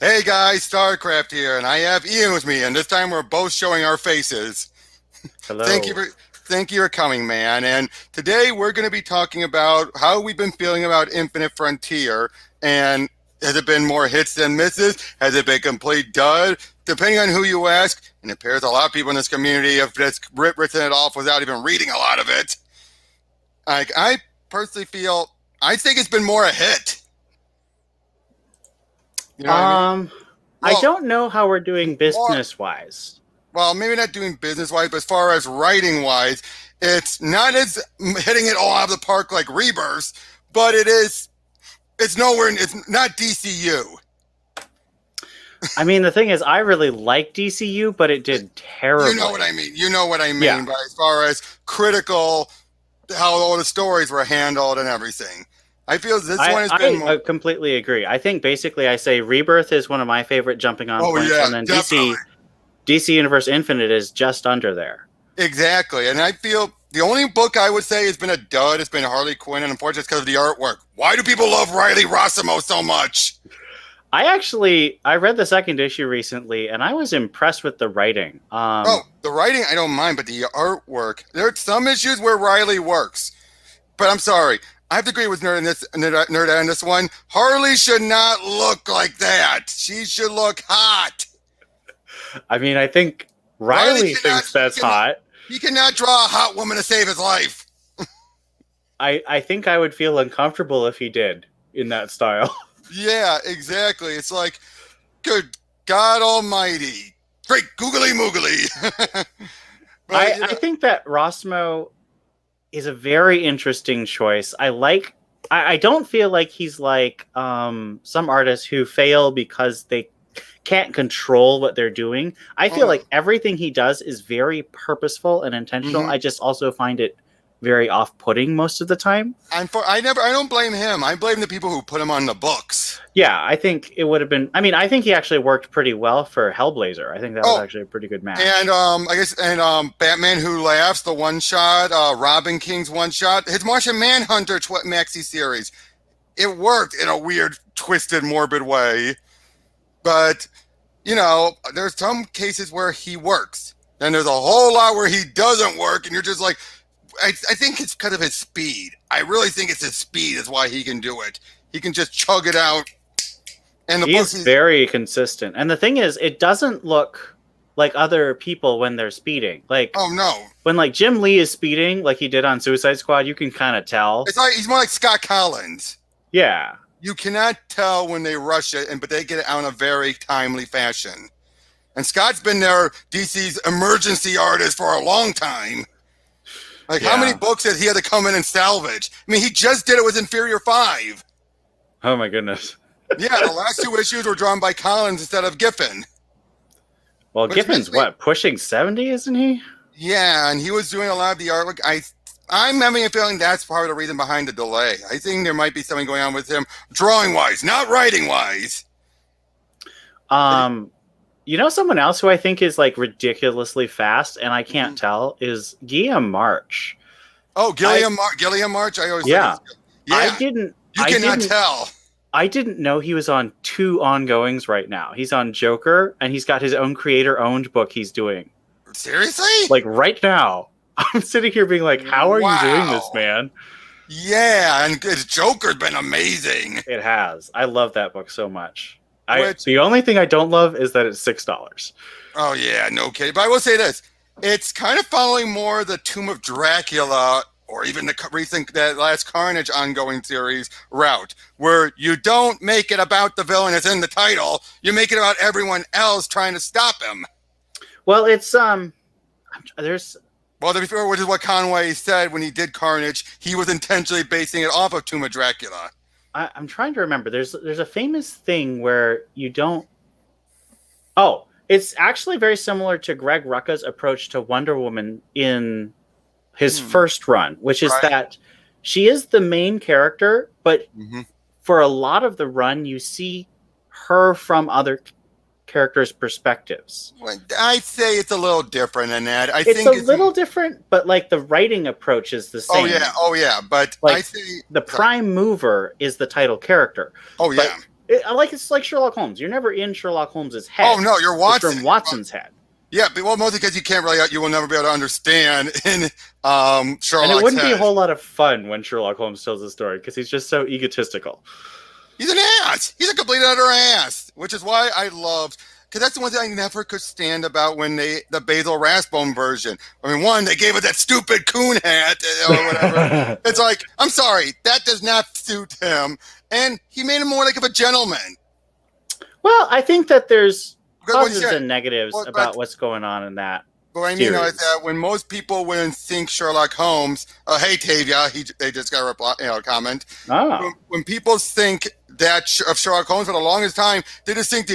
Hey guys, StarCraft here, and I have Ian with me, and this time we're both showing our faces. Thank you Hello. for thank you for coming, man. And today we're going to be talking about how we've been feeling about Infinite Frontier, and has it been more hits than misses? Has it been complete dud? Depending on who you ask, and it appears a lot of people in this community have just written it off without even reading a lot of it. I personally feel I think it's been more a hit. You know what I mean? Um, I Well, don't know how we're doing more business wise. well, maybe not doing business wise, but as far as writing wise, it's not as hitting it all out of the park like Rebirth, but it is. It's nowhere. It's not DCU. I mean, the thing is, I really like DCU, but it did You know what I terribly. mean. You know what I Yeah, mean. But as far as critical, how all the stories were handled and everything, I feel this I one has been I more. uh, completely agree. I think basically I say Rebirth is one of my favorite jumping on Oh points, yeah, and then definitely, DC Universe Infinite is just under there. exactly. And I feel the only book I would say has been a dud has been Harley Quinn, and unfortunately, it's because of the artwork. Why do people love Riley Rossimo so much? I read the second issue recently, and I was impressed with the writing. Oh, the writing I don't mind, but the artwork. There are some issues where Riley works, but I'm sorry. I have to agree with nerd on this one. Harley should not look like that. She should look hot. I mean, I think Riley Riley cannot. thinks that's hot. He cannot draw a hot woman to save his life. I think I would feel uncomfortable if he did in that style. Yeah, exactly. It's like, good God Almighty, great googly moogly. But I think that Rossmo is a very interesting choice. I don't feel like he's like some artists who fail because they can't control what they're doing. I feel uh, like everything he does is very purposeful and intentional. mhm. I just also find it very off-putting most of the time. I don't blame him. I blame the people who put him on the books. Yeah, I think it would have been. I mean, I think he actually worked pretty well for Hellblazer. I think that was Oh, actually a pretty good match. and I guess Batman Who Laughs, the one shot, Robin King's one shot, his Martian Manhunter maxi series. It worked in a weird, twisted, morbid way, but there's some cases where he works, and there's a whole lot where he doesn't work, and you're just like, I think it's because of his speed. I really think it's his speed is why he can do it. He can just chug it out, and the books. He's very consistent. And the thing is, it doesn't look like other people when they're speeding. Like Oh no, when like Jim Lee is speeding like he did on Suicide Squad, you can kind of tell. it's like he's more like Scott Collins. Yeah. You cannot tell when they rush it, but they get it out in a very timely fashion. And Scott's been their DC's emergency artist for a long time. Like, how many Yeah. books has he had to come in and salvage? I mean, he just did it with Inferior 5. Oh my goodness. Yeah, the last two issues were drawn by Collins instead of Giffen. Well, Which Giffen's makes me, what, pushing 70, isn't he? yeah, and he was doing a lot of the artwork. I'm having a feeling that's part of the reason behind the delay. I think there might be something going on with him, drawing wise, not writing wise. Um someone else who I think is like ridiculously fast and I can't tell is Guillaume March. Oh, I Gilliam March. I always yeah. think it's, I yeah. didn't You I cannot didn't tell. I didn't know he was on two ongoings right now. He's on Joker and he's got his own creator owned book he's doing. Seriously? Like right now. I'm sitting here being like, how are you doing this, Wow. man? Yeah, and his Joker's been amazing. It has. I love that book so much. Which, The only thing I don't love is that it's $6. oh yeah, no kidding. But I will say this: it's kind of following more the Tomb of Dracula, or even the recent that last Carnage ongoing series route, where you don't make it about the villain as in the title, you make it about everyone else trying to stop him. Well, it's there's Well, to be fair, which is what Conway said when he did Carnage, he was intentionally basing it off of Tomb of Dracula. I'm trying to remember. There's a famous thing where you don't. Oh, it's actually very similar to Greg Rucka's approach to Wonder Woman in his first run, which is Right. that she is the main character, but Mm-hmm. for a lot of the run, you see her from other characters' perspectives. Well, I'd say it's a little different than that. I It's think a little different, but like the writing approach is the Oh same. yeah, oh yeah. But Like I say the prime mover is the title character. Oh But yeah. It's like Sherlock Holmes. You're never in Sherlock Holmes's head. Oh no, you're It's Watson. from Watson's head. Yeah, but, well, mostly because you will never be able to understand in Sherlock's And it wouldn't be a head. whole lot of fun when Sherlock Holmes tells the story because he's just so egotistical. He's an ass. He's a complete utter ass, which is why I loved. Because that's the one thing I never could stand about when the Basil Rathbone version. I mean, one, they gave it that stupid coon hat or whatever. It's like, I'm sorry, that does not suit him, and he made him more like of a gentleman. Well, I think that there's Because positives and negatives about what's going on in that. But I mean, is that when most people wouldn't think Sherlock Holmes, hey Tavia, they just got a reply, comment. Oh. When people think that of Sherlock Holmes for the longest time, they just think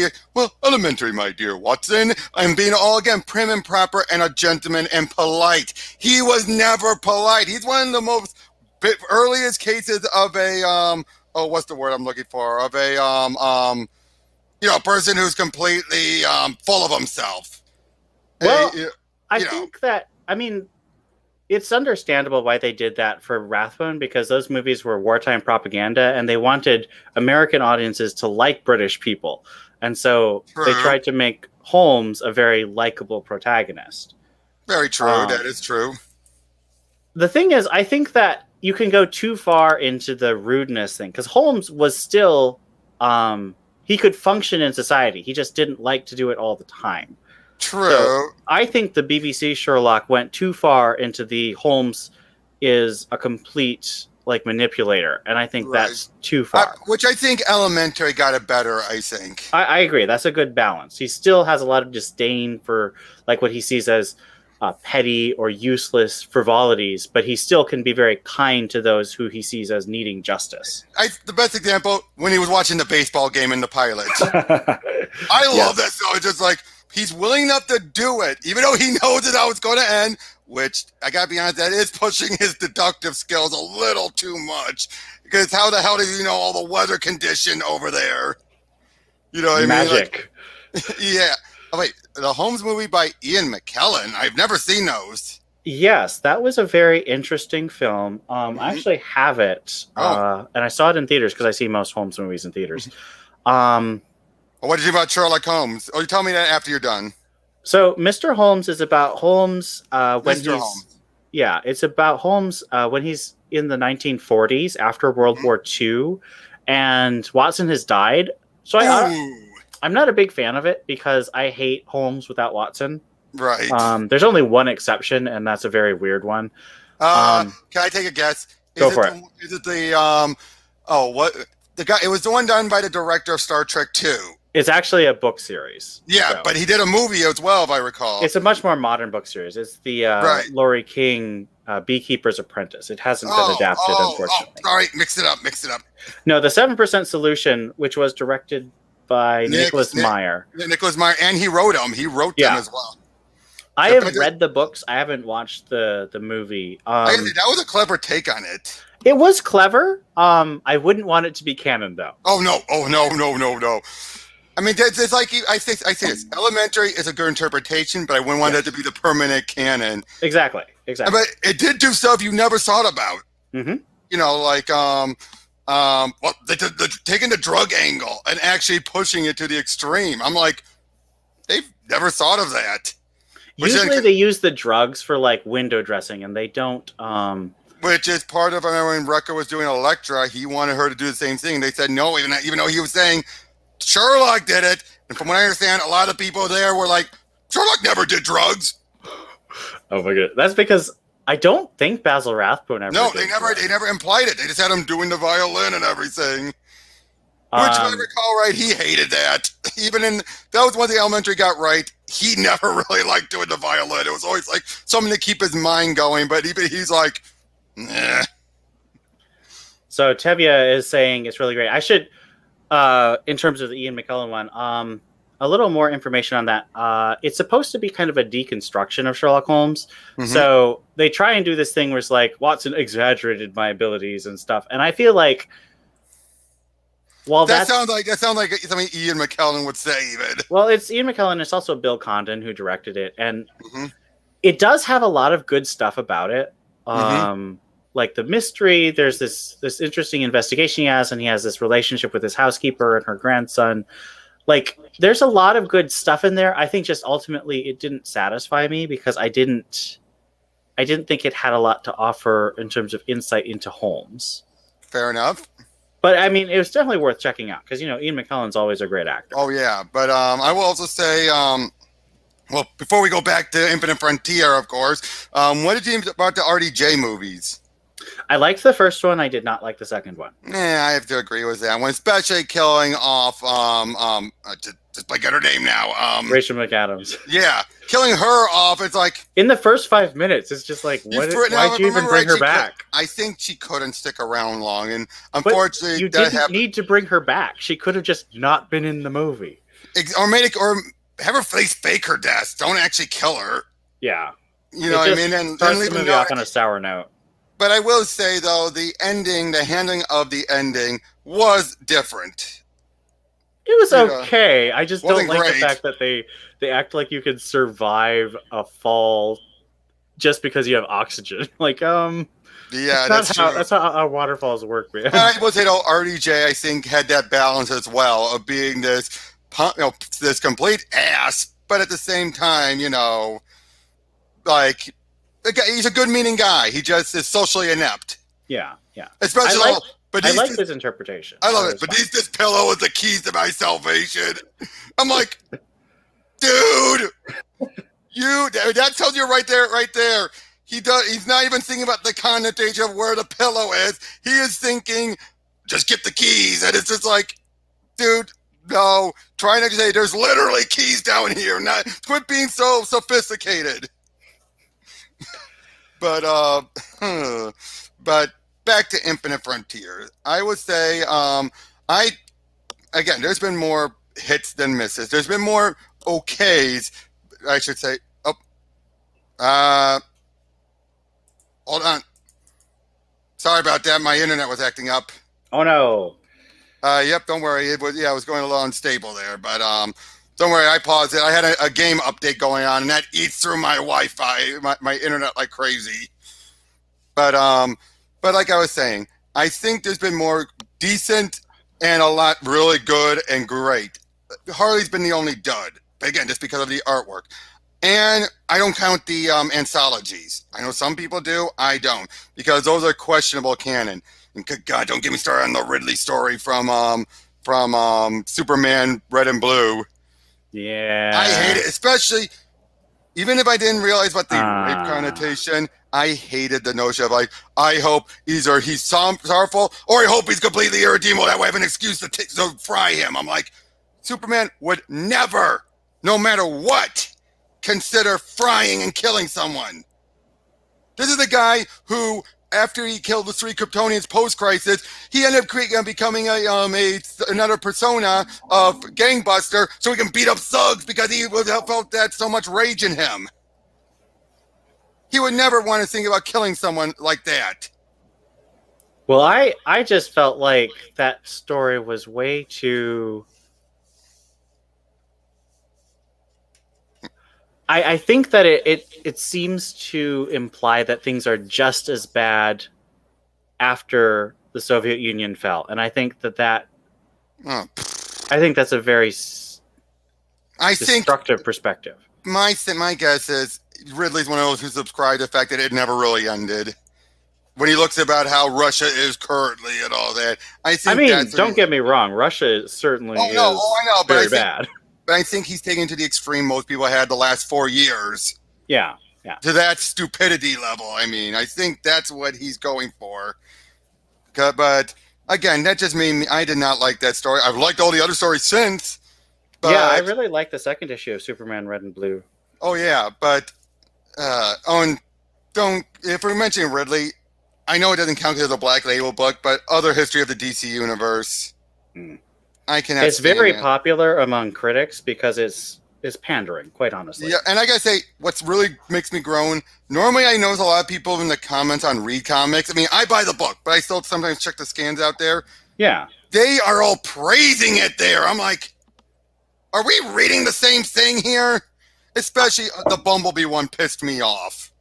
elementary, my dear Watson, I'm being all again prim and proper and a gentleman and polite. He was never polite. He's one of the most earliest cases of a what's the word I'm looking for? Of a person who's completely full of himself. Well, I think that, it's understandable why they did that for Rathbone because those movies were wartime propaganda and they wanted American audiences to like British people. And so they tried to make Holmes a very likable protagonist. Very true. That is true. The thing is, I think that you can go too far into the rudeness thing because Holmes was still, he could function in society. He just didn't like to do it all the time. True. So I think the BBC Sherlock went too far into the Holmes is a complete manipulator, and I think that's too far. Which I think Elementary got it better. I think I agree. That's a good balance. He still has a lot of disdain for what he sees as petty or useless frivolities, but he still can be very kind to those who he sees as needing justice. The best example when he was watching the baseball game in the pilot. I love that. So it's just like. He's willing enough to do it, even though he knows how it's going to end, which, I got to be honest, that is pushing his deductive skills a little too much. Because how the hell do you know all the weather condition over there? You know what I mean? Magic. Yeah. Oh, wait, the Holmes movie by Ian McKellen, I've never seen those. Yes, that was a very interesting film. I actually have it, and I saw it in theaters because I see most Holmes movies in theaters. What did you think about Sherlock Holmes? Oh, you tell me that after you're done. So, Mr. Holmes is about Holmes when Mr. Holmes. Yeah, it's about Holmes when he's in the 1940s after World War II, and Watson has died. So I'm not a big fan of it because I hate Holmes without Watson. Right. There's only one exception, and that's a very weird one. Can I take a guess? Go for it. Is it the the guy? It was the one done by the director of Star Trek 2. It's actually a book series. Yeah, so. But he did a movie as well, if I recall. It's a much more modern book series. It's the Laurie King Beekeeper's Apprentice. It hasn't been adapted, unfortunately. Sorry, mix it up. No, the 7% Solution, which was directed by Nicholas Meyer. Nicholas Meyer, and he wrote them. He wrote them as well. I have read the books. I haven't watched the movie. That was a clever take on it. It was clever. I wouldn't want it to be canon, though. Oh, no. I mean, it's like I say this. Elementary is a good interpretation, but I wouldn't want that to be the permanent canon. Exactly. But it did do stuff you never thought about. Mm-hmm. You know, like taking the drug angle and actually pushing it to the extreme. I'm like, they've never thought of that. Usually, they use the drugs for window dressing, and they don't. Which is part of when Rucker was doing Elektra, he wanted her to do the same thing. They said no, even though he was saying. Sherlock did it, and from what I understand, a lot of people there were like, Sherlock never did drugs. Oh my god, that's because I don't think Basil Rathbone ever. No, they never implied it. They just had him doing the violin and everything. Which, if I recall right, he hated that. That was one thing Elementary got right. He never really liked doing the violin. It was always like something to keep his mind going. But he's like, nah. So Tevye is saying it's really great. I should. In terms of the Ian McKellen one, a little more information on that. It's supposed to be kind of a deconstruction of Sherlock Holmes. Mm-hmm. So they try and do this thing where it's like Watson exaggerated my abilities and stuff. And I feel like, that sounds like something Ian McKellen would say. Even it's Ian McKellen. It's also Bill Condon who directed it, and it does have a lot of good stuff about it. like the mystery. There's this interesting investigation he has, and he has this relationship with his housekeeper and her grandson. Like, there's a lot of good stuff in there. I think just ultimately it didn't satisfy me because I didn't think it had a lot to offer in terms of insight into Holmes. Fair enough. But I mean, it was definitely worth checking out because Ian McKellen's always a great actor. Oh yeah, but I will also say, well, before we go back to Infinite Frontier, of course, what did you think about the RDJ movies? I liked the first one. I did not like the second one. Yeah, I have to agree with that one, especially killing off just like get her name now. Rachel McAdams. Yeah, killing her off. It's like in the first 5 minutes, it's just like, why'd you even bring her back? I think she couldn't stick around long, and unfortunately, you didn't need to bring her back. She could have just not been in the movie, or have her face fake her death. Don't actually kill her. Yeah, you know what I mean. And starts the movie off on a sour note. But I will say though, the handling of the ending was different. It was okay. I just don't like great. the fact that they act like you can survive a fall just because you have oxygen. Like, yeah, that's how waterfalls work, man. I will say though, RDJ I think had that balance as well of being this, this complete ass, but at the same time, like he's a good-meaning guy. He just is socially inept. Yeah. Especially, I like his interpretation. I love it. But he's this pillow with the keys to my salvation. I'm like, dude, that tells you right there. He's not even thinking about the connotation of where the pillow is. He is thinking, just get the keys. And it's just like, dude, no. Trying to say there's literally keys down here. Quit being so sophisticated. But back to Infinite Frontier. I would say, again, there's been more hits than misses. There's been more okays, I should say. Hold on. Sorry about that. My internet was acting up. Oh no. Yep. Don't worry. It was going a little unstable there, but don't worry. I paused it. I had a game update going on, and that eats through my Wi-Fi, my internet like crazy. But like I was saying, I think there's been more decent and a lot really good and great. Harley's been the only dud, again, just because of the artwork. And I don't count the anthologies. I know some people do. I don't, because those are questionable canon. And good God, don't get me started on the Ridley story from Superman Red and Blue. Yeah, I hate it, especially even if I didn't realize what the rape connotation. I hated the notion of like, I hope either he's sorrowful or I hope he's completely irredeemable. That way I have an excuse to fry him. I'm like, Superman would never, no matter what, consider frying and killing someone. This is the guy who, after he killed the 3 Kryptonians post-crisis, he ended up becoming another persona of gangbuster so he can beat up thugs because he felt that so much rage in him. He would never want to think about killing someone like that. Well, I just felt like that story was way too... I think that it seems to imply that things are just as bad after the Soviet Union fell, and I think that I think that's a very destructive perspective. My guess is Ridley's one of those who subscribe to the fact that it never really ended. When he looks about how Russia is currently and all that, don't get me wrong, Russia certainly is very bad. But I think he's taken to the extreme most people had the last 4 years. Yeah. To that stupidity level. I mean, I think that's what he's going for. But again, that just made I did not like that story. I've liked all the other stories since. But, yeah, I really like the second issue of Superman Red and Blue. Oh yeah, but if we're mentioning Ridley, I know it doesn't count as a Black Label book, but other history of the DC universe. It's very popular among critics because it's pandering, quite honestly. Yeah, and I gotta say, what's really makes me groan, normally I know a lot of people in the comments on Read Comics. I mean, I buy the book, but I still sometimes check the scans out there. Yeah. They are all praising it there. I'm like, are we reading the same thing here? Especially the Bumblebee one pissed me off.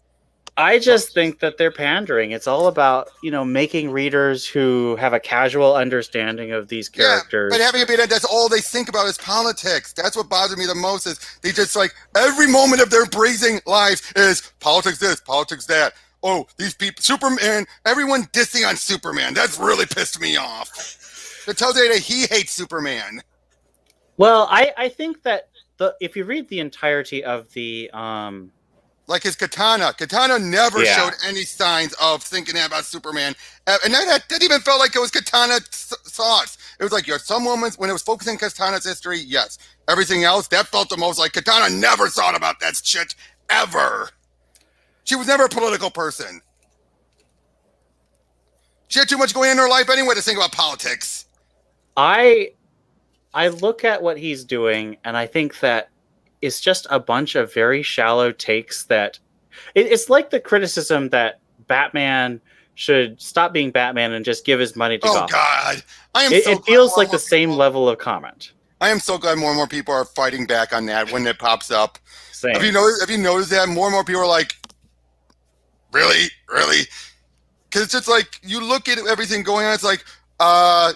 I just think that they're pandering. It's all about, making readers who have a casual understanding of these Yeah, but characters. having it be that that's all they think about is politics. That's what bothers me the most is they just like every moment of their breathing life is politics this, politics that. Oh, these people, Superman, everyone dissing on Superman. That's really pissed me off. It tells you that he hates Superman. Well, I think that if you read the entirety of the Like his Katana never Yeah. showed any signs of thinking about Superman. And that even felt like it was Katana's thoughts. It was like, some moments when it was focusing Katana's history, yes. Everything else, that felt the most like Katana never thought about that shit, ever. She was never a political person. She had too much going on in her life anyway to think about politics. I look at what he's doing, and I think that it's just a bunch of very shallow takes that it's like the criticism that Batman should stop being Batman and just give his money to Oh, Gotham. God. It feels like the same level of comment. I am so glad more and more people are fighting back on that when it pops up. Same. Have you noticed that more and more people are like, really? Because it's just like, you look at everything going on, it's like,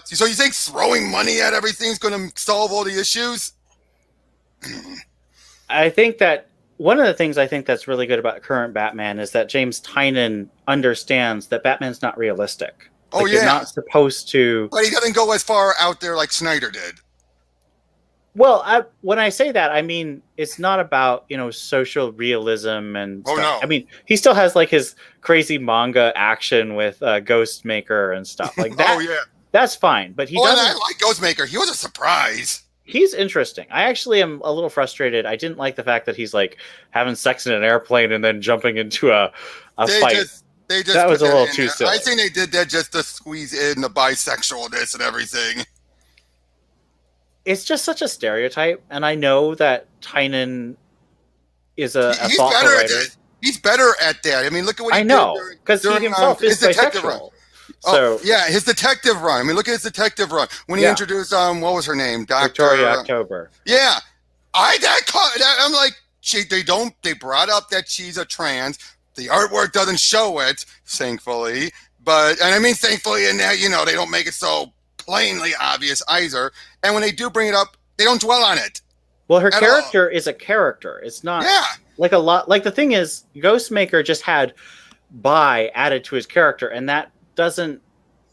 so you think throwing money at everything is going to solve all the issues? I think that one of the things I think that's really good about current Batman is that James Tynion understands that Batman's not realistic. Oh, yeah. You're not supposed to. But he doesn't go as far out there like Snyder did. Well, when I say that, I mean it's not about social realism and stuff. No. I mean he still has like his crazy manga action with Ghostmaker and stuff like that. Oh, yeah. That's fine, but he doesn't. And I like Ghostmaker. He was a surprise. He's interesting. I actually am a little frustrated. I didn't like the fact that he's like having sex in an airplane and then jumping into a fight. That was a little too silly. I think they did that just to squeeze in the bisexualness and everything. It's just such a stereotype, and I know that Tynan is a He's thoughtful better writer. at that. He's better at that. I mean, look at what he did. I know, because he himself is detective run. bisexual. So yeah, his detective run. I mean, look at his detective run when he introduced what was her name, Victoria October. Yeah, I'm like, they brought up that she's a trans. The artwork doesn't show it, thankfully, and I mean thankfully in that they don't make it so plainly obvious either. And when they do bring it up, they don't dwell on it. Well, her character is a character. It's not like a lot. Like the thing is, Ghostmaker just had bi added to his character, and that doesn't.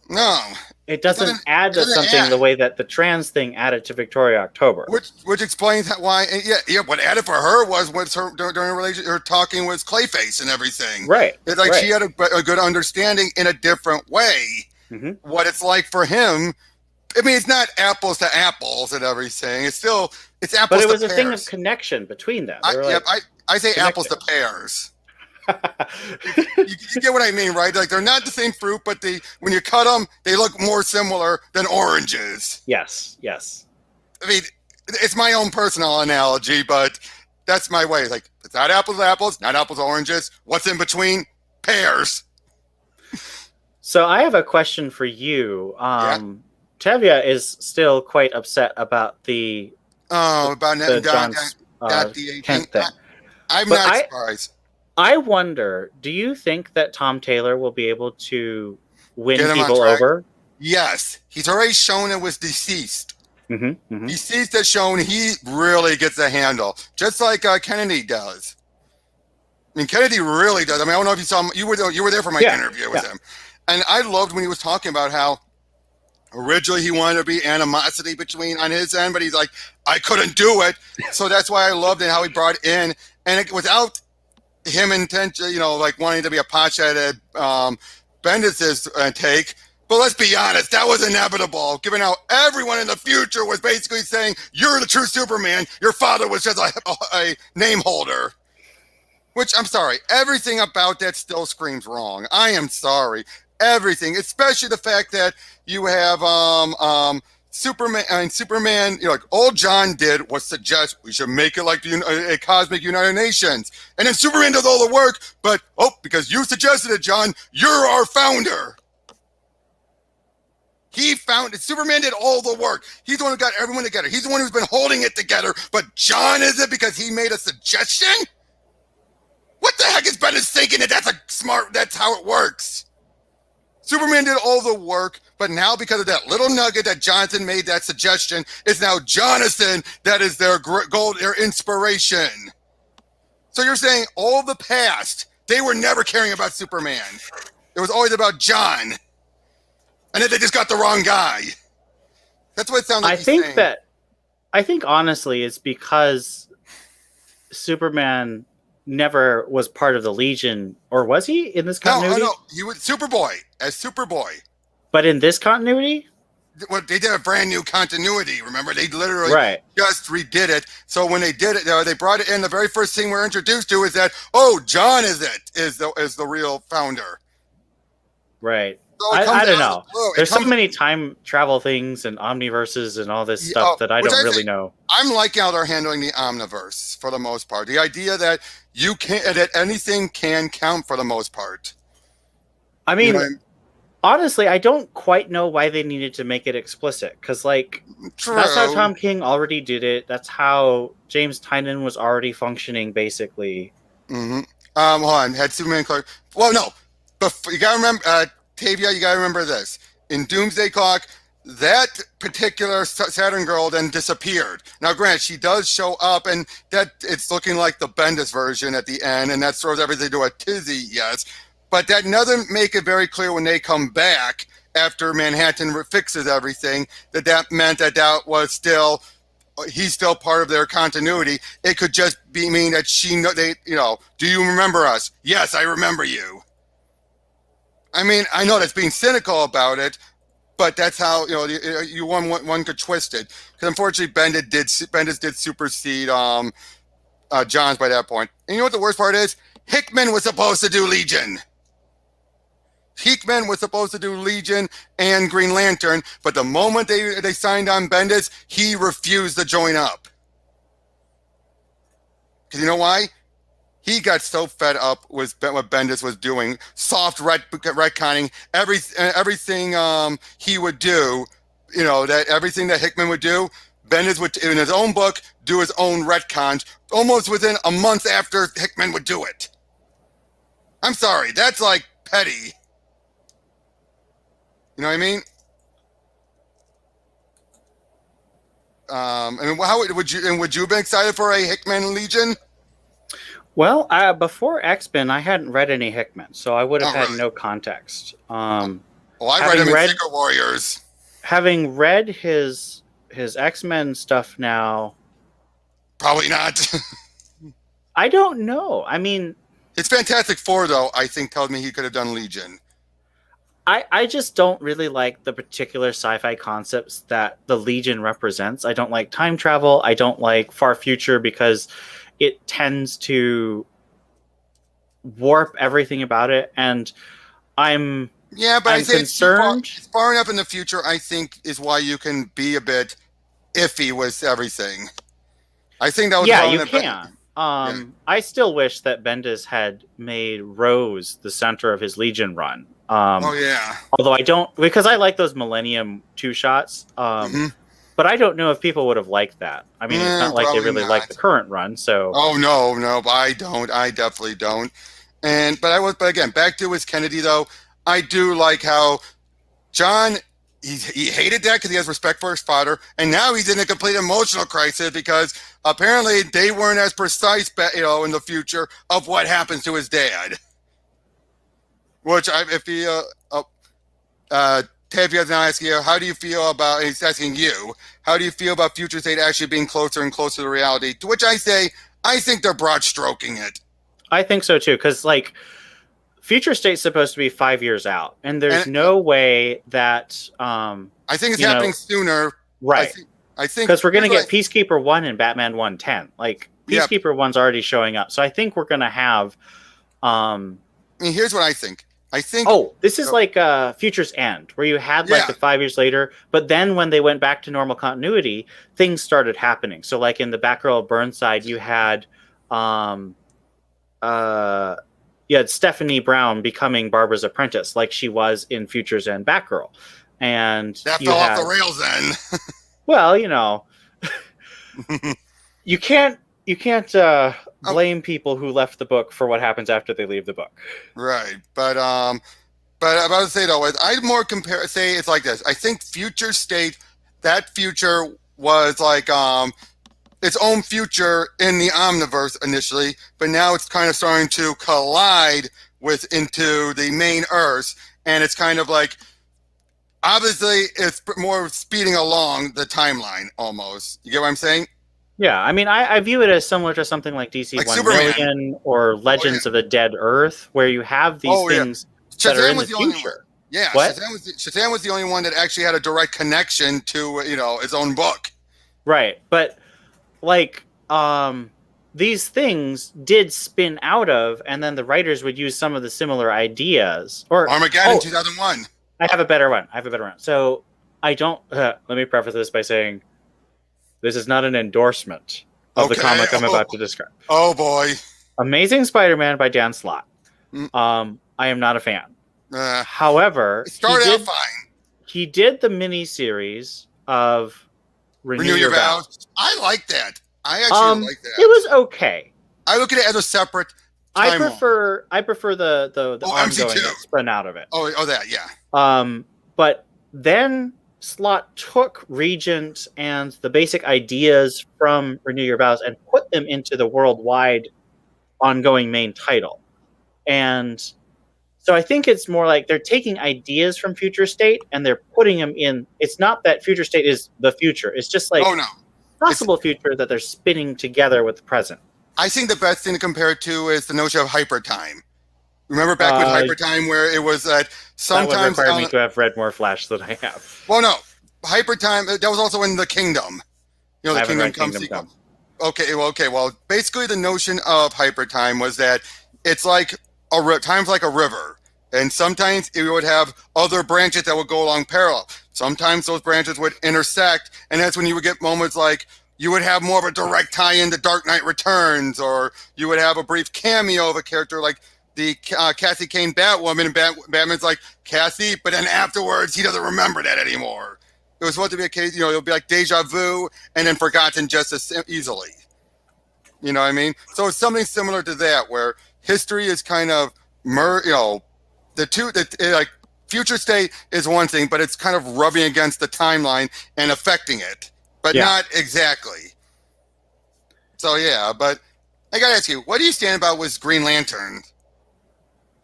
No, it doesn't add to something the way that the trans thing added to Victoria October. Which explains why. Yeah. What added for her was her during a relationship, her talking with Clayface and everything. Right. It's like she had a good understanding in a different way. Mm-hmm. What it's like for him. I mean, it's not apples to apples and everything. It's apples to pears. But it was a thing of connection between them. I say connected. Apples to pears. you get what I mean, right? Like they're not the same fruit, but when you cut them, they look more similar than oranges. Yes. I mean, it's my own personal analogy, but that's my way. Like it's not apples to apples, not apples to oranges. What's in between? Pears. So I have a question for you. Tevya is still quite upset about the John Kent thing. I'm not surprised. I wonder, do you think that Tom Taylor will be able to win people over? Yes. He's already shown it was Deceased. Mm-hmm. Deceased has shown he really gets a handle, just like Kennedy does. I mean, Kennedy really does. I mean, I don't know if you saw him. You were there for my interview with him. And I loved when he was talking about how originally he wanted to be animosity on his end, but he's like, I couldn't do it. So that's why I loved it, how he brought in. And without him like wanting to be a potshot at Bendis's take. But let's be honest, that was inevitable, given how everyone in the future was basically saying, you're the true Superman. Your father was just a name holder. Which, I'm sorry, everything about that still screams wrong. I am sorry. Everything, especially the fact that you have Superman, like all John did was suggest we should make it like a cosmic United Nations. And then Superman does all the work, but, because you suggested it, John, you're our founder. Superman did all the work. He's the one who got everyone together. He's the one who's been holding it together, but John is it because he made a suggestion? What the heck is Bendis thinking that that's how it works? Superman did all the work, but now because of that little nugget that Jonathan made that suggestion, it's now Jonathan that is their gold, their inspiration. So you're saying all the past, they were never caring about Superman. It was always about John. And then they just got the wrong guy. That's what it sounds like he's saying. I think honestly it's because Superman never was part of the Legion, or was he in this continuity? No, he was Superboy. But in this continuity? Well, they did a brand new continuity. Remember, they literally just redid it. So when they did it, they brought it in. The very first thing we're introduced to is that John is the real founder. Right. So I don't know. There's so many time travel things and omniverses and all this stuff that I don't really know. I'm liking how they're handling the omniverse for the most part. The idea that that anything can count for the most part. I mean, honestly, I don't quite know why they needed to make it explicit, because that's how Tom King already did it. That's how James Tynion was already functioning, basically. Mm-hmm. Hold on, had Superman Clark. Well, no, but you gotta remember, Tavia, you gotta remember this. In Doomsday Clock, that particular Saturn girl then disappeared. Now, granted, she does show up, and that it's looking like the Bendis version at the end, and that throws everything to a tizzy, yes. But that doesn't make it very clear when they come back after Manhattan fixes everything that meant that was still he's still part of their continuity. It could just mean that do you remember us? Yes, I remember you. I mean, I know that's being cynical about it, but that's how one could twist it. Because unfortunately, Bendis did supersede Johns by that point. And you know what the worst part is? Hickman was supposed to do Legion. Hickman was supposed to do Legion and Green Lantern, but the moment they signed on Bendis, he refused to join up. Because you know why? He got so fed up with what Bendis was doing, soft retconning everything he would do. That everything that Hickman would do, Bendis would, in his own book, do his own retcons almost within a month after Hickman would do it. I'm sorry, that's petty. You know what I mean? How would you have been excited for a Hickman Legion? Well, before X-Men, I hadn't read any Hickman, so I would have had no context. I read him in Secret Warriors. Having read his X-Men stuff now, probably not. I don't know. I mean, it's Fantastic Four, though. I think tells me he could have done Legion. I just don't really like the particular sci-fi concepts that the Legion represents. I don't like time travel. I don't like far future because it tends to warp everything about it, and I'm concerned. It's far enough in the future, I think, is why you can be a bit iffy with everything. I think that was you can. I still wish that Bendis had made Rose the center of his Legion run. Although I don't, because I like those Millennium 2 shots. But I don't know if people would have liked that. I mean, it's not like they really like the current run. So. Oh no, I don't. I definitely don't. But again, back to his Kennedy though. I do like how John. He hated that because he has respect for his father, and now he's in a complete emotional crisis because apparently they weren't as precise, in the future of what happens to his dad. Which, Tavia now asking you, how do you feel about? He's asking you, how do you feel about Future State actually being closer and closer to reality? To which I say, I think they're broad stroking it. I think so too, because Future State's supposed to be 5 years out, and there's no way that. I think it's happening sooner, right? I think because we're going to get Peacekeeper 1 and Batman 110. Peacekeeper 1's already showing up, so I think we're going to have. I mean, here's what I think. This is like Future's End, where you had the 5 years later, but then when they went back to normal continuity, things started happening. So in the Batgirl of Burnside, you had Stephanie Brown becoming Barbara's apprentice, like she was in Future's End Batgirl. And that fell off the rails then. Well, you can't blame people who left the book for what happens after they leave the book. Right, but I'm about to say though, I'd more say it's like this. I think future state, that future was like its own future in the Omniverse initially, but now it's kind of starting to collide with into the main Earth, and it's kind of like obviously it's more speeding along the timeline almost. You get what I'm saying? Yeah, I mean, I view it as similar to something like DC Like 1 Superman. Million or Legends of the Dead Earth, where you have these things that are in the future. Yeah, What? Shazam was the only one that actually had a direct connection to his own book. Right, but like these things did spin out of, and then the writers would use some of the similar ideas. Or Armageddon 2001. I have a better one. So I don't. Let me preface this by saying this is not an endorsement of the comic I'm about to describe. Oh boy, Amazing Spider-Man by Dan Slott. I am not a fan. However, it started out fine. He did the miniseries of Renew Your Vows. I like that. I actually like that. It was okay. I look at it as a separate. I prefer the ongoing MC2. that spun out of it. Oh, that, yeah. But then Slott took Regent and the basic ideas from Renew Your Vows and put them into the worldwide ongoing main title. And so I think it's more like they're taking ideas from Future State and they're putting them in. It's not that Future State is the future. It's just like possible future that they're spinning together with the present. I think the best thing to compare it to is the notion of hyper time. Remember back with hyper time where it was that sometimes... That would require me to have read more Flash than I have. Well, no. Hyper time, that was also in the Kingdom. The I Kingdom Come sequel. Okay, well, basically the notion of hyper time was that it's like time's like a river. And sometimes it would have other branches that would go along parallel. Sometimes those branches would intersect, and that's when you would get moments like you would have more of a direct tie-in to Dark Knight Returns, or you would have a brief cameo of a character like the Cassie Cain Batwoman, and Batman's like, Cassie, but then afterwards he doesn't remember that anymore. It was supposed to be a case, it'll be like deja vu and then forgotten just as easily. You know what I mean? So it's something similar to that, where history is kind of, like future state is one thing, but it's kind of rubbing against the timeline and affecting it, but not exactly. So yeah, but I gotta ask you, what do you stand about with Green Lantern?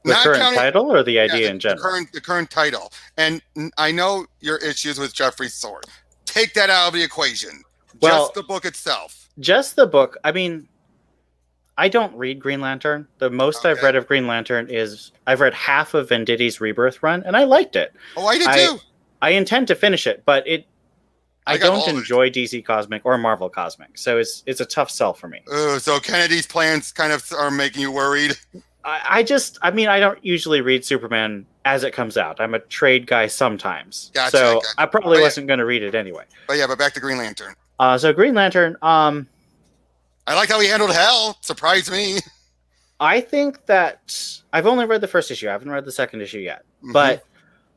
The current title or the idea in general? The current title. And I know your issues with Jeffrey's sword. Take that out of the equation. Just the book itself. Just the book. I mean, I don't read Green Lantern. The most I've read of Green Lantern is I've read half of Venditti's Rebirth run, and I liked it. Oh, I did too. I intend to finish it, but I don't enjoy DC Cosmic or Marvel Cosmic, so it's a tough sell for me. So Kennedy's plans kind of are making you worried? I don't usually read Superman as it comes out. I'm a trade guy sometimes. Gotcha. I probably wasn't going to read it anyway. But back to Green Lantern. So Green Lantern, I liked how he handled Hell. Surprised me. I think that I've only read the first issue. I haven't read the second issue yet. Mm-hmm. But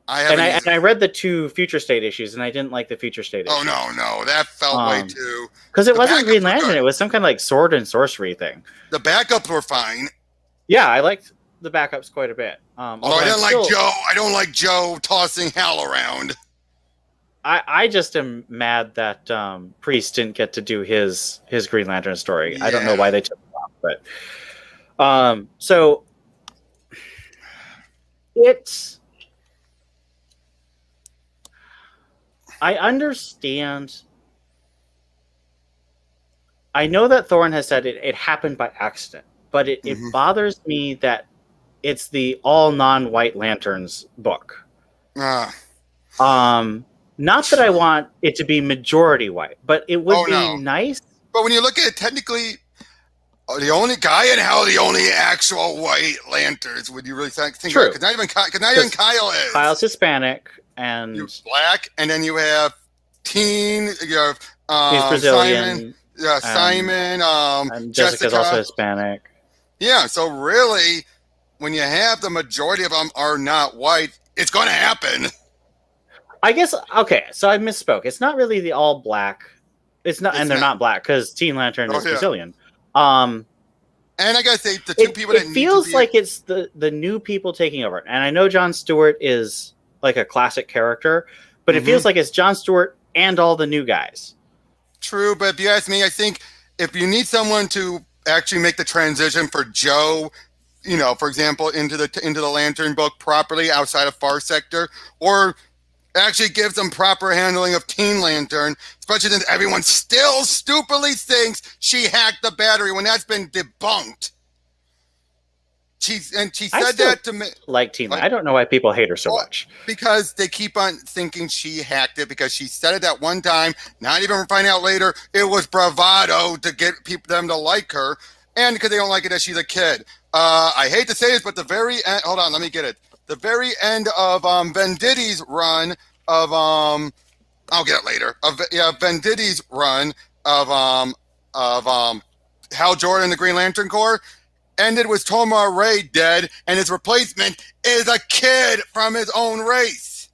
I read the 2 Future State issues, and I didn't like the Future State issues. Oh, no. That felt way too... Because it wasn't Green Lantern. It was some kind of like sword and sorcery thing. The backups were fine. Yeah, I liked the backups quite a bit. Although I didn't like Joe. I don't like Joe tossing Hal around. I just am mad that Priest didn't get to do his Green Lantern story. Yeah. I don't know why they took it off, but so it's... I understand. I know that Thorne has said it happened by accident. But it bothers me that it's the all non-white lanterns book. Not that I want it to be majority white, but it would be nice. But when you look at it, technically, the only guy in Hell, the only actual white lanterns, would you really think? True. Because not even Kyle is. Kyle's Hispanic and you're black, and then you have Teen. You have he's Brazilian. Simon. And Jessica's also Hispanic. Yeah, so really, when you have the majority of them are not white, it's going to happen. I guess, okay, so I misspoke. It's not really the all black. They're not black because Teen Lantern is Brazilian. And I gotta say, the two people It that need to feels be like it's the new people taking over. And I know Jon Stewart is like a classic character, but it feels like it's Jon Stewart and all the new guys. true. But if you ask me, I think if you need someone to actually make the transition for Joe, for example, into the Lantern book properly outside of Far Sector, or actually give some proper handling of Teen Lantern, especially since everyone still stupidly thinks she hacked the battery when that's been debunked. She I said still that to me. like Teen. Like, I don't know why people hate her so well, much. because they keep on thinking she hacked it because she said it that one time, not even finding out later it was bravado to get them to like her, and because they don't like it that she's a kid. I hate to say this, but the very end, hold on, let me get it. The very end of Venditti's run of I'll get it later. Venditti's run of Hal Jordan and the Green Lantern Corps ended with Tomar Ray dead, and his replacement is a kid from his own race.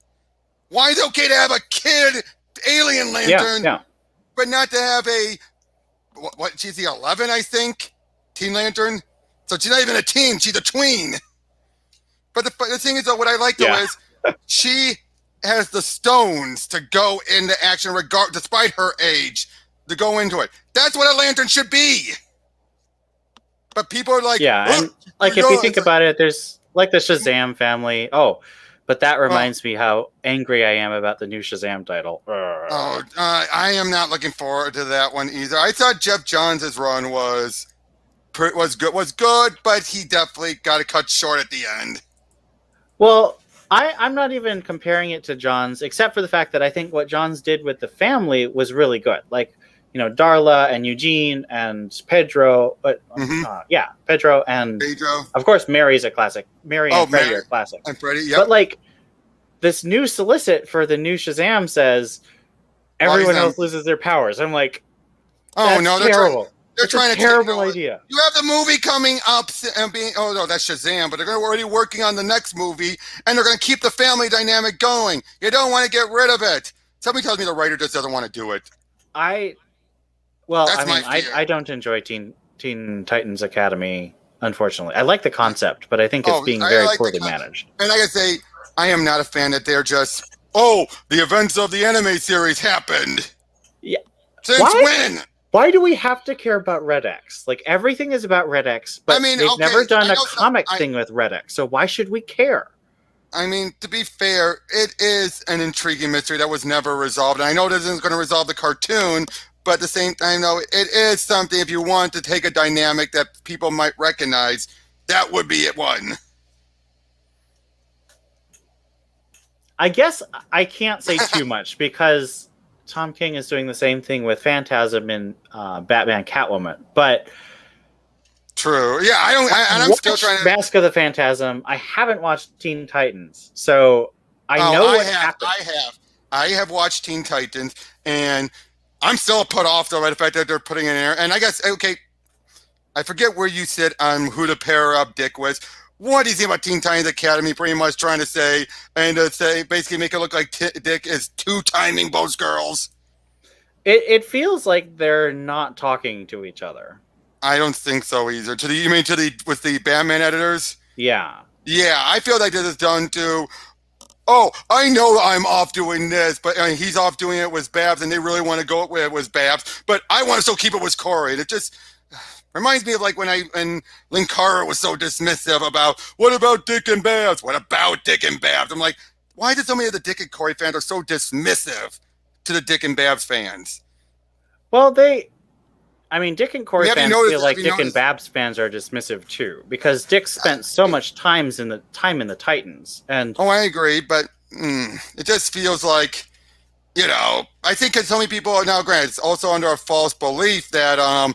Why is it okay to have a kid alien lantern, but not to have a what? She's the 11, I think, Teen Lantern. So she's not even a teen; she's a tween. But the thing is, though, what I like though is she has the stones to go into action, despite her age, to go into it. That's what a lantern should be. But people are like, and like if you think about it, there's like the Shazam family. Oh, but that reminds me how angry I am about the new Shazam title. I am not looking forward to that one either. I thought Jeff Johns' run was good, but he definitely got it cut short at the end. Well, I'm not even comparing it to Johns, except for the fact that I think what Johns did with the family was really good. Like, Darla and Eugene and Pedro. Pedro and of course Mary's a classic. Mary and Freddie are classic. And Freddie, yep. But like this new solicit for the new Shazam says everyone else loses their powers. I'm like, oh no, terrible. They're trying to terrible idea. You have the movie coming up and that's Shazam, but they're already working on the next movie, and they're going to keep the family dynamic going. You don't want to get rid of it. Somebody tells me the writer just doesn't want to do it. I don't enjoy Teen Titans Academy, unfortunately. I like the concept, but I think it's being very poorly managed. And I gotta say, I am not a fan that they're just, the events of the anime series happened. Yeah. Since when? Why do we have to care about Red X? Like, everything is about Red X, but they've never done a comic thing with Red X, so why should we care? I mean, to be fair, it is an intriguing mystery that was never resolved. And I know this isn't going to resolve the cartoon, but at the same time, though, it is something, if you want to take a dynamic that people might recognize, that would be it one. I guess I can't say too much because Tom King is doing the same thing with Phantasm in Batman Catwoman. But true. Yeah, I'm still trying to... Mask of the Phantasm. I haven't watched Teen Titans, so I know what happened. I have watched Teen Titans, and I'm still put off, though, by the fact that they're putting in there. And I guess, okay, I forget where you said on who to pair up Dick with. What do you think about Teen Titans Academy pretty much trying to say, and basically make it look like Dick is two-timing both girls? It feels like they're not talking to each other. I don't think so either. With the Batman editors? Yeah. Yeah, I feel like this is done to... I know I'm off doing this, but he's off doing it with Babs, and they really want to go with it with Babs, but I want to still keep it with Corey. And it just reminds me of like when Linkara was so dismissive about, what about Dick and Babs? What about Dick and Babs? I'm like, why did so many of the Dick and Corey fans are so dismissive to the Dick and Babs fans? Well, Dick and Corey fans feel like Dick and Babs fans are dismissive too, because Dick spent so much time in the Titans. And I agree, but it just feels like, I think so many people are now, granted, it's also under a false belief that,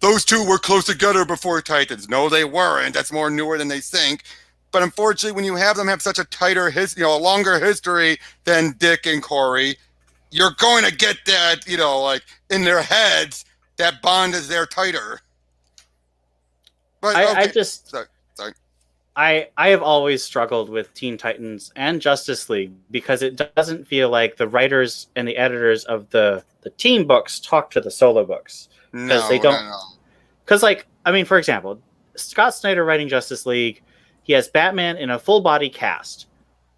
those two were close together before Titans. No, they weren't. That's more newer than they think. But unfortunately, when you have them have such a tighter history, a longer history than Dick and Corey, you're going to get that, like in their heads, that bond is there tighter. But sorry. I have always struggled with Teen Titans and Justice League because it doesn't feel like the writers and the editors of the team books talk to the solo books. No. Because, like, I mean, for example, Scott Snyder writing Justice League, he has Batman in a full body cast.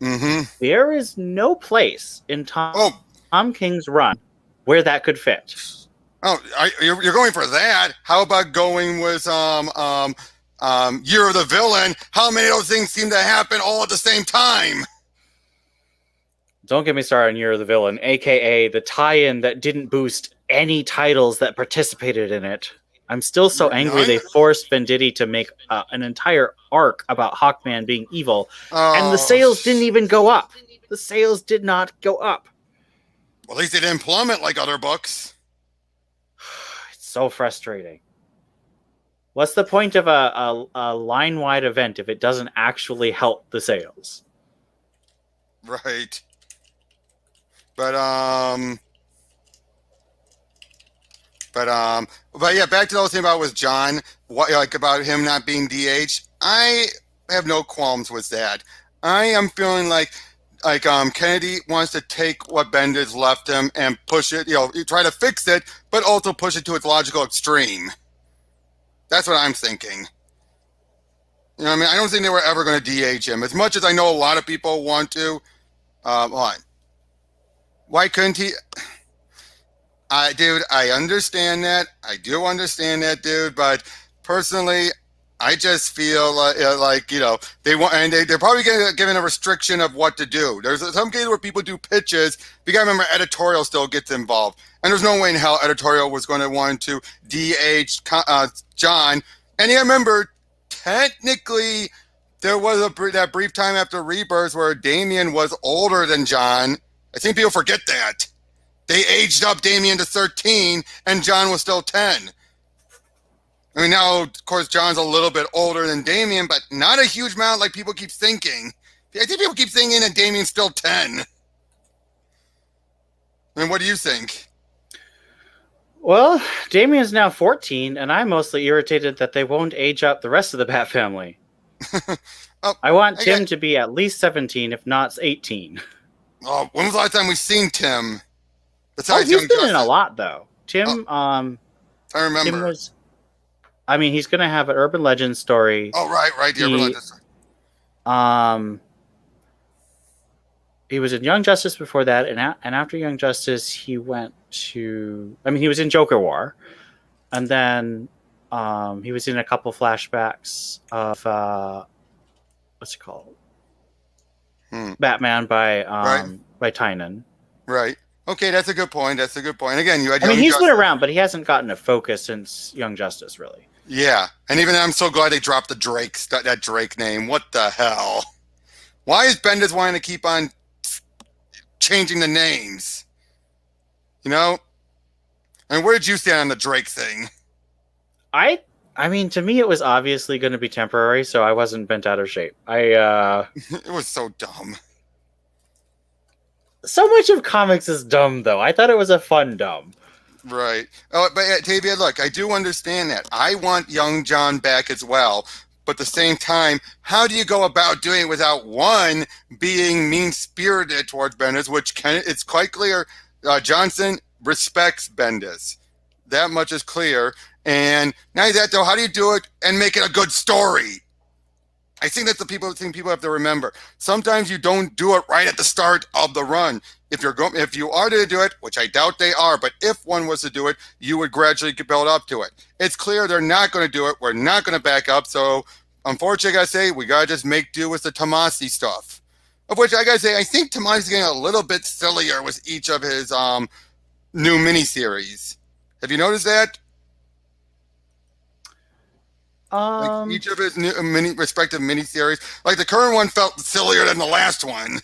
Mm-hmm. There is no place in Oh, Tom King's run where that could fit. oh, you're going for that. How about going with Year of the Villain? How many of those things seem to happen all at the same time? Don't get me started on Year of the Villain, aka the tie-in that didn't boost any titles that participated in it. I'm still so angry None? they forced Venditti to make an entire arc about Hawkman being evil, and the Oh, sales didn't even go up. The sales did not go up. well, at least they didn't plummet like other books. It's so frustrating. What's the point of a line-wide event if it doesn't actually help the sales? Right. But but yeah, back to the whole thing about with John, what like about him not being DH. I have no qualms with that. I am feeling like Kennedy wants to take what Bendis left him and push it, try to fix it, but also push it to its logical extreme. That's what I'm thinking. You know what I mean? I don't think they were ever going to DH him. As much as I know a lot of people want to. Why couldn't he? Dude, I understand that. I do understand that, dude. But personally, I just feel like they want, and they're probably given a restriction of what to do. There's some cases where people do pitches. You gotta remember, editorial still gets involved, and there's no way in hell editorial was going to want to DH John. And you remember, technically, there was that brief time after Rebirth where Damian was older than John. I think people forget that. They aged up Damian to 13, and John was still 10. I mean, now, of course, John's a little bit older than Damian, but not a huge amount like people keep thinking. I think people keep thinking that Damian's still 10. I mean, what do you think? Well, Damian's now 14, and I'm mostly irritated that they won't age up the rest of the Bat family. I want Tim to be at least 17, if not 18. Oh, when was the last time we seen Tim? Besides he's been in a lot, though. Tim, I remember. Tim was, I mean, he's going to have an Urban Legends story. Oh, right, the Urban Legends story. He was in Young Justice before that, and after Young Justice, he went to, I mean, he was in Joker War, and then he was in a couple flashbacks of, what's it called? Batman by Tynan. Right. Okay, that's a good point. Again, you had. I mean, he's been around, but he hasn't gotten a focus since Young Justice, really. Yeah, and even I'm so glad they dropped that Drake name. What the hell? Why is Bendis wanting to keep on changing the names? You know? And where did you stand on the Drake thing? I mean, to me, it was obviously going to be temporary, so I wasn't bent out of shape. It was so dumb. So much of comics is dumb, though. I thought it was a fun dumb. Right. Oh, but Tavia, look, I do understand that. I want young John back as well. But at the same time, how do you go about doing it without one being mean-spirited towards Bendis, which it's quite clear Johnson respects Bendis. That much is clear. And not that, though, how do you do it and make it a good story? I think that's the thing people have to remember. Sometimes you don't do it right at the start of the run. If you are to do it, which I doubt they are, but if one was to do it, you would gradually build up to it. It's clear they're not going to do it. We're not going to back up. So, unfortunately, I gotta say, we gotta just make do with the Tomasi stuff. Of which I gotta say, I think Tomasi's getting a little bit sillier with each of his new miniseries. Have you noticed that? Like each of his new respective miniseries, like the current one felt sillier than the last one.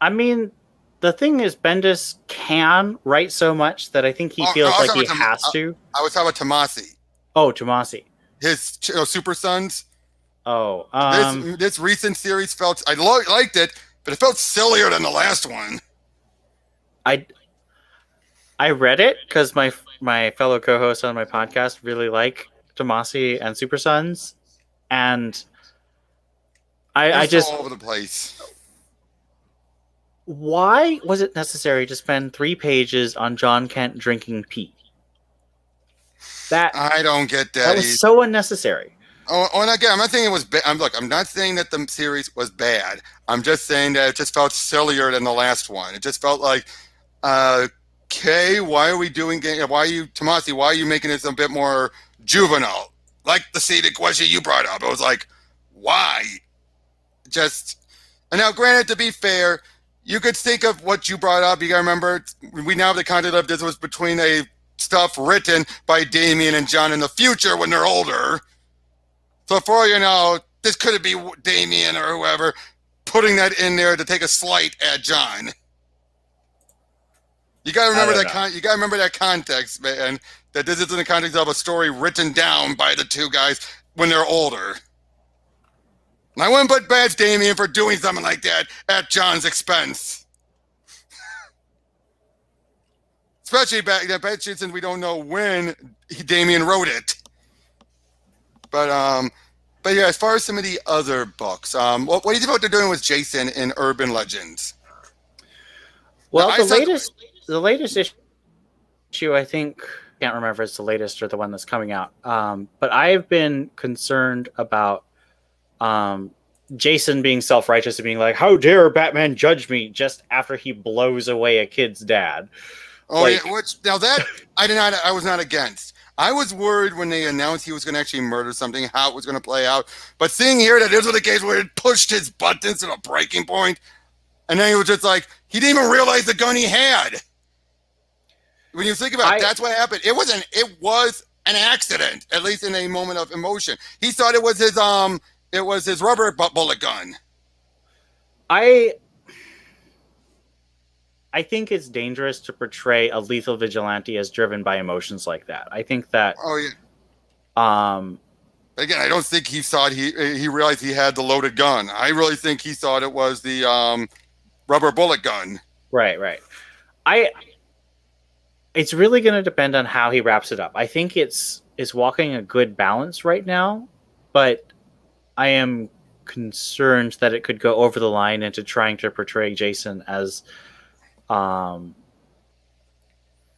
I mean, the thing is, Bendis can write so much that I think he feels like he has to. I was talking about Tomasi. Oh, Tomasi. His Super Sons. Oh, this recent series felt I liked it, but it felt sillier than the last one. I read it because my fellow co-hosts on my podcast really like Tomasi and Super Sons, and I just all over the place. Why was it necessary to spend 3 pages on John Kent drinking pee? That I don't get that that. was so unnecessary. And again, I'm not saying it was bad. I'm not saying that the series was bad. I'm just saying that it just felt sillier than the last one. It just felt like, okay, why are we doing? Why are you, Tomasi? Why are you making this a bit more juvenile? Like the seated question you brought up. It was like, why? Just, and now, granted, to be fair, you could think of what you brought up. You gotta remember, we now have the concept of this was between a stuff written by Damien and John in the future when they're older. So for all you know, this could be Damien or whoever putting that in there to take a slight at John. You gotta remember that. You gotta remember that context, man. That this is in the context of a story written down by the two guys when they're older. And I wouldn't put bad Damien for doing something like that at John's expense. Especially since we don't know when Damien wrote it. But yeah, as far as some of the other books, what do you think what they're doing with Jason in Urban Legends? Well, the latest issue, I think, can't remember if it's the latest or the one that's coming out. But I've been concerned about Jason being self-righteous and being like, "How dare Batman judge me?" just after he blows away a kid's dad. Oh, like, yeah, now that I was not against. I was worried when they announced he was going to actually murder something, how it was going to play out. But seeing here that this was the case where it pushed his buttons to a breaking point, and then he was just like, he didn't even realize the gun he had. When you think about it, that's what happened. It was an accident, at least in a moment of emotion. He thought it was his rubber bullet gun. I think it's dangerous to portray a lethal vigilante as driven by emotions like that. I think that. Oh yeah. Again, I don't think he thought he realized he had the loaded gun. I really think he thought it was the rubber bullet gun. Right. It's really going to depend on how he wraps it up. I think it's walking a good balance right now, but I am concerned that it could go over the line into trying to portray Jason as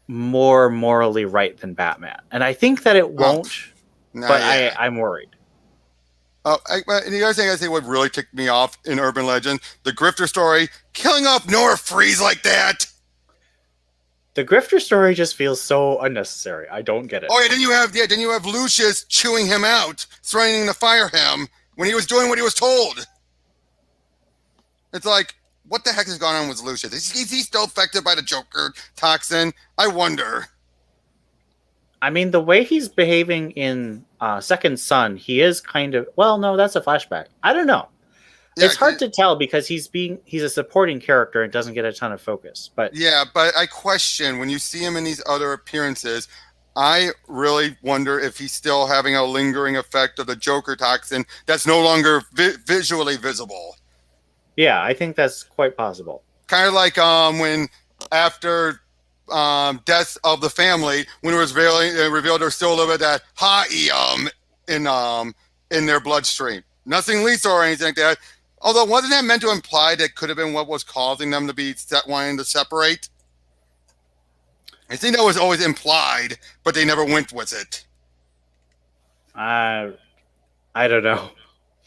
more morally right than Batman, and I think that it won't. But yeah. I'm worried. And the other thing I say would really tick me off in Urban Legend, the Grifter story, killing off Nora Freeze like that. The Grifter story just feels so unnecessary. I don't get it. Oh yeah, then you have Lucius chewing him out, threatening to fire him when he was doing what he was told. It's like, what the heck has gone on with Lucius? Is he still affected by the Joker toxin? I wonder. I mean, the way he's behaving in Second Son, he is kind of... Well, no, that's a flashback. I don't know. Yeah, it's hard to tell because he's a supporting character and doesn't get a ton of focus. But yeah, but I question, when you see him in these other appearances, I really wonder if he's still having a lingering effect of the Joker toxin that's no longer visually visible. Yeah, I think that's quite possible. Kind of like when after death of the family, when it was revealed there's still a little bit of that ha-ium in their bloodstream. Nothing lethal or anything like that. Although, wasn't that meant to imply that could have been what was causing them to be wanting to separate? I think that was always implied, but they never went with it. I don't know.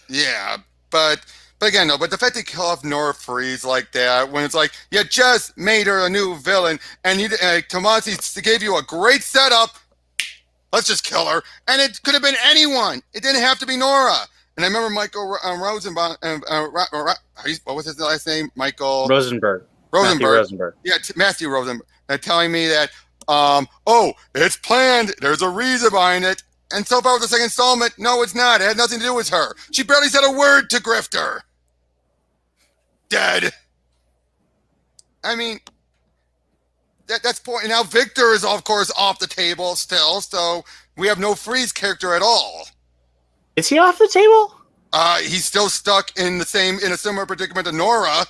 Yeah, but again, no. But the fact they kill off Nora Freeze like that, when it's like, you just made her a new villain, and Tomasi gave you a great setup, let's just kill her. And it could have been anyone. It didn't have to be Nora. And I remember Michael Rosenbaum, what was his last name? Michael Rosenberg. Matthew Rosenberg. Yeah, Matthew Rosenberg. Telling me that, it's planned. There's a reason behind it. And so far with the second installment, no, it's not. It had nothing to do with her. She barely said a word to Grifter. Dead. I mean, that's point. Now Victor is, of course, off the table still, so we have no Freeze character at all. Is he off the table? He's still stuck in a similar predicament to Nora.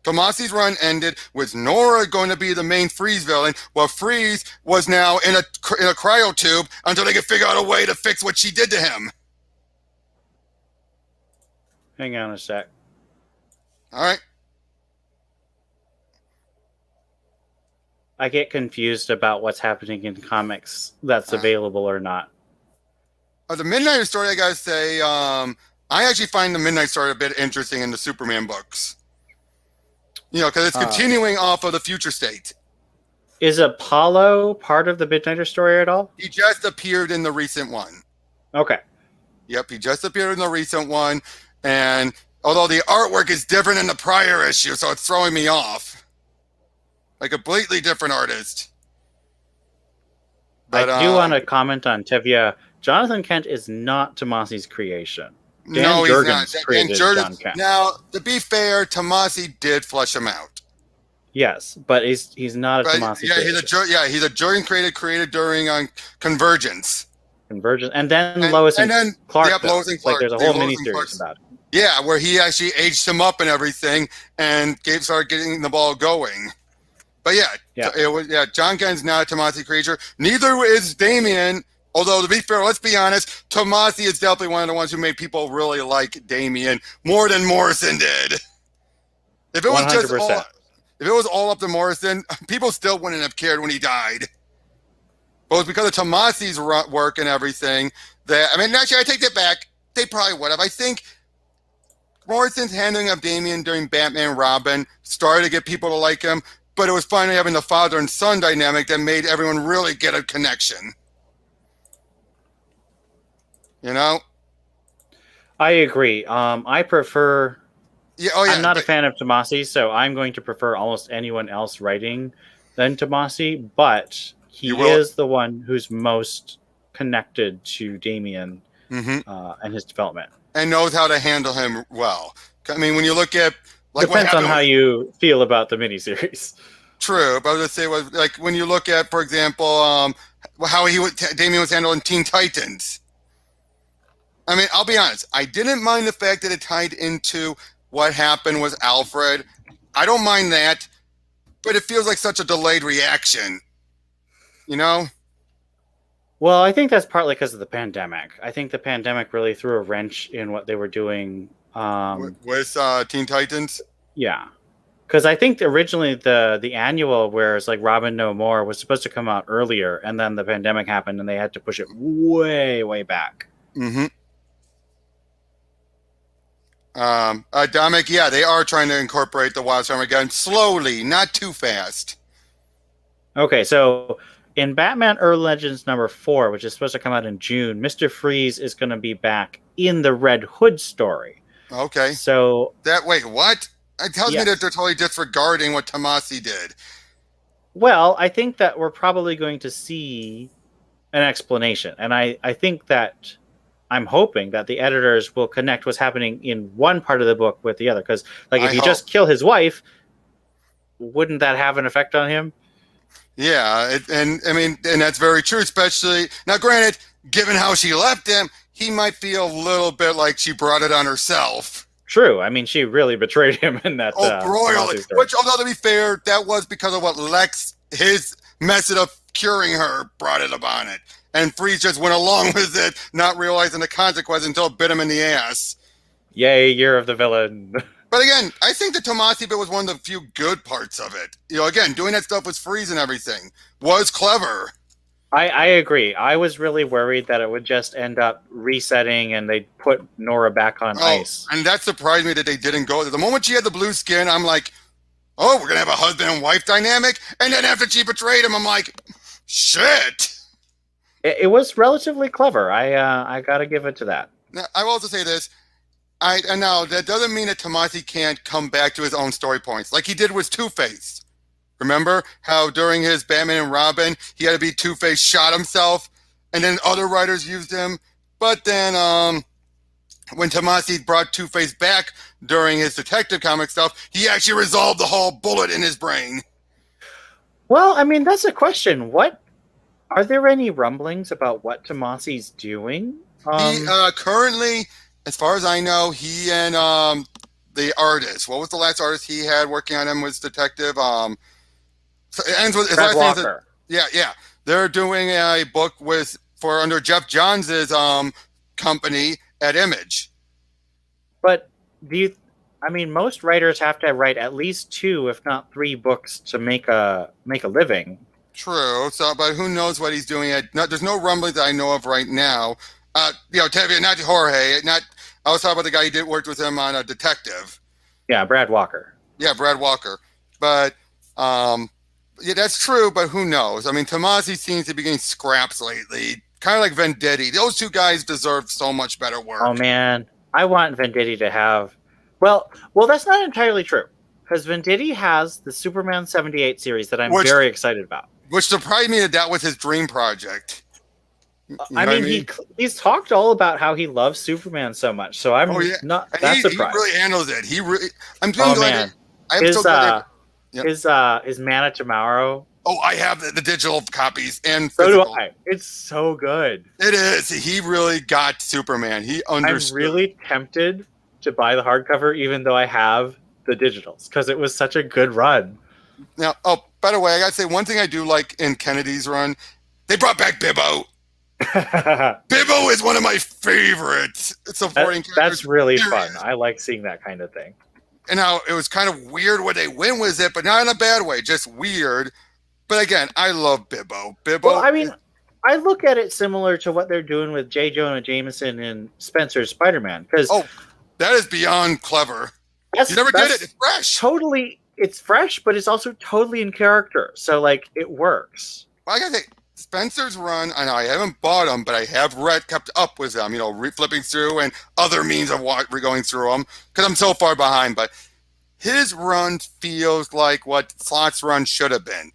Tomasi's run ended with Nora going to be the main Freeze villain, while Freeze was now in a cryo tube until they could figure out a way to fix what she did to him. Hang on a sec. All right. I get confused about what's happening in comics that's Uh, available or not. the Midnight story, I gotta say, I actually find the Midnight story a bit interesting in the Superman books. Because it's Uh, continuing off of the future state. is Apollo part of the Midnighter story at all? He just appeared in the recent one. Okay. Yep, he just appeared in the recent one, and although the artwork is different in the prior issue, so it's throwing me off. Like a completely different artist. But I do want to comment on Tevye. Jonathan Kent is not Tomasi's creation. Dan no, he's not. Jurgens created John Kent. Now, to be fair, Tomasi did flesh him out. Yes, but he's not a Tomasi creation. He's a Jurgen created during Convergence. Convergence, and then Lois and Clark. Yep, Lois and Clark. Like there's a whole miniseries about it. Yeah, where he actually aged him up and everything, and started getting the ball going. But John Kent's not a Tomasi creature. Neither is Damian. Although, to be fair, let's be honest, Tomasi is definitely one of the ones who made people really like Damian more than Morrison did. If it was 100%. if it was all up to Morrison, people still wouldn't have cared when he died. But it was because of Tomasi's work and everything that, actually, I take that back. They probably would have. I think Morrison's handling of Damian during Batman Robin started to get people to like him, but it was finally having the father and son dynamic that made everyone really get a connection. I agree. I prefer. I'm not a fan of Tomasi, so I'm going to prefer almost anyone else writing than Tomasi. But he is the one who's most connected to Damian and his development, and knows how to handle him well. When you look at depends on how you feel about the miniseries. True, but I was gonna say when you look at, for example, how Damian was handled in Teen Titans. I'll be honest. I didn't mind the fact that it tied into what happened with Alfred. I don't mind that, but it feels like such a delayed reaction. Well, I think that's partly because of the pandemic. I think the pandemic really threw a wrench in what they were doing with Teen Titans. Yeah, because I think originally the annual, where it's like Robin No More, was supposed to come out earlier, and then the pandemic happened, and they had to push it way back. Mm-hmm. Dominic, they are trying to incorporate the Wildstorm again, slowly, not too fast. Okay, so in Batman Earth Legends #4, which is supposed to come out in June, Mr. Freeze is going to be back in the Red Hood story. Okay. So wait, what? It tells me that they're totally disregarding what Tomasi did. Well, I think that we're probably going to see an explanation, and I think that I'm hoping that the editors will connect what's happening in one part of the book with the other. Because, if you just kill his wife, wouldn't that have an effect on him? Yeah, and that's very true. Especially now, granted, given how she left him, he might feel a little bit like she brought it on herself. True. she really betrayed him in that. Royally. Which, although to be fair, that was because of what Lex, his method of curing her, brought it upon it. And Freeze just went along with it, not realizing the consequence until it bit him in the ass. Yay, year of the villain. But again, I think the Tomasi bit was one of the few good parts of it. Again, doing that stuff with Freeze and everything was clever. I agree. I was really worried that it would just end up resetting and they'd put Nora back on ice. And that surprised me that they didn't go there. The moment she had the blue skin, I'm like, oh, we're going to have a husband and wife dynamic? And then after she betrayed him, I'm like, shit. It was relatively clever. I got to give it to that. Now, I will also say this. I know that doesn't mean that Tomasi can't come back to his own story points, like he did with Two-Face. Remember how during his Batman and Robin, he had to be Two-Face, shot himself, and then other writers used him. But then when Tomasi brought Two-Face back during his Detective comic stuff, he actually resolved the whole bullet in his brain. Well, that's a question. Are there any rumblings about what Tomasi's doing? He currently, as far as I know, he and the artist. What was the last artist he had working on him? Was Detective? So it ends with his last Walker. Yeah. They're doing a book under Jeff Johns' company at Image. But I mean, most writers have to write at least 2, if not 3 books to make a living. True. So, but who knows what he's doing? There's no rumblings that I know of right now. Tevye, not Jorge, not. I was talking about the guy who did worked with him on a detective. Yeah, Brad Walker. Yeah, Brad Walker. But yeah, that's true. But who knows? I mean, Tomasi seems to be getting scraps lately, kind of like Venditti. Those two guys deserve so much better Oh work. man, I want Venditti to have. Well, that's not entirely true because Venditti has the Superman 78 series that I'm Which very excited about. which surprised me that was his dream project. You know I what I mean, mean? he's talked all about how he loves Superman so much, so I'm Oh yeah, not and that he surprised. really handles it. He really. I'm Oh doing glad. man, I'm so his glad. Yep. his Mana Tomorrow. Oh, I have the digital copies and So do physical. I. It's so good. It is. He really got Superman. He I'm understood. really tempted to buy the hardcover, even though I have the digitals, because it was such a good run. Now, oh, by the way, I gotta say one thing I do like in Kennedy's run. They brought back Bibbo. Bibbo is one of my favorites supporting characters. That's really There fun. is. I like seeing that kind of thing. And now it was kind of weird where they went with it, but not in a bad way, just weird. But again, I love Bibbo. Bibbo. Well, I mean, I look at it similar to what they're doing with J. Jonah Jameson and Spencer's Spider-Man, because that is beyond clever. You never did it. It's fresh. Totally, it's fresh, but it's also totally in character. So, like, it works. Well, I gotta say, Spencer's run, I know I haven't bought them, but I have kept up with them, flipping through and other means of going through them because I'm so far behind. But his run feels like what Slott's run should have been.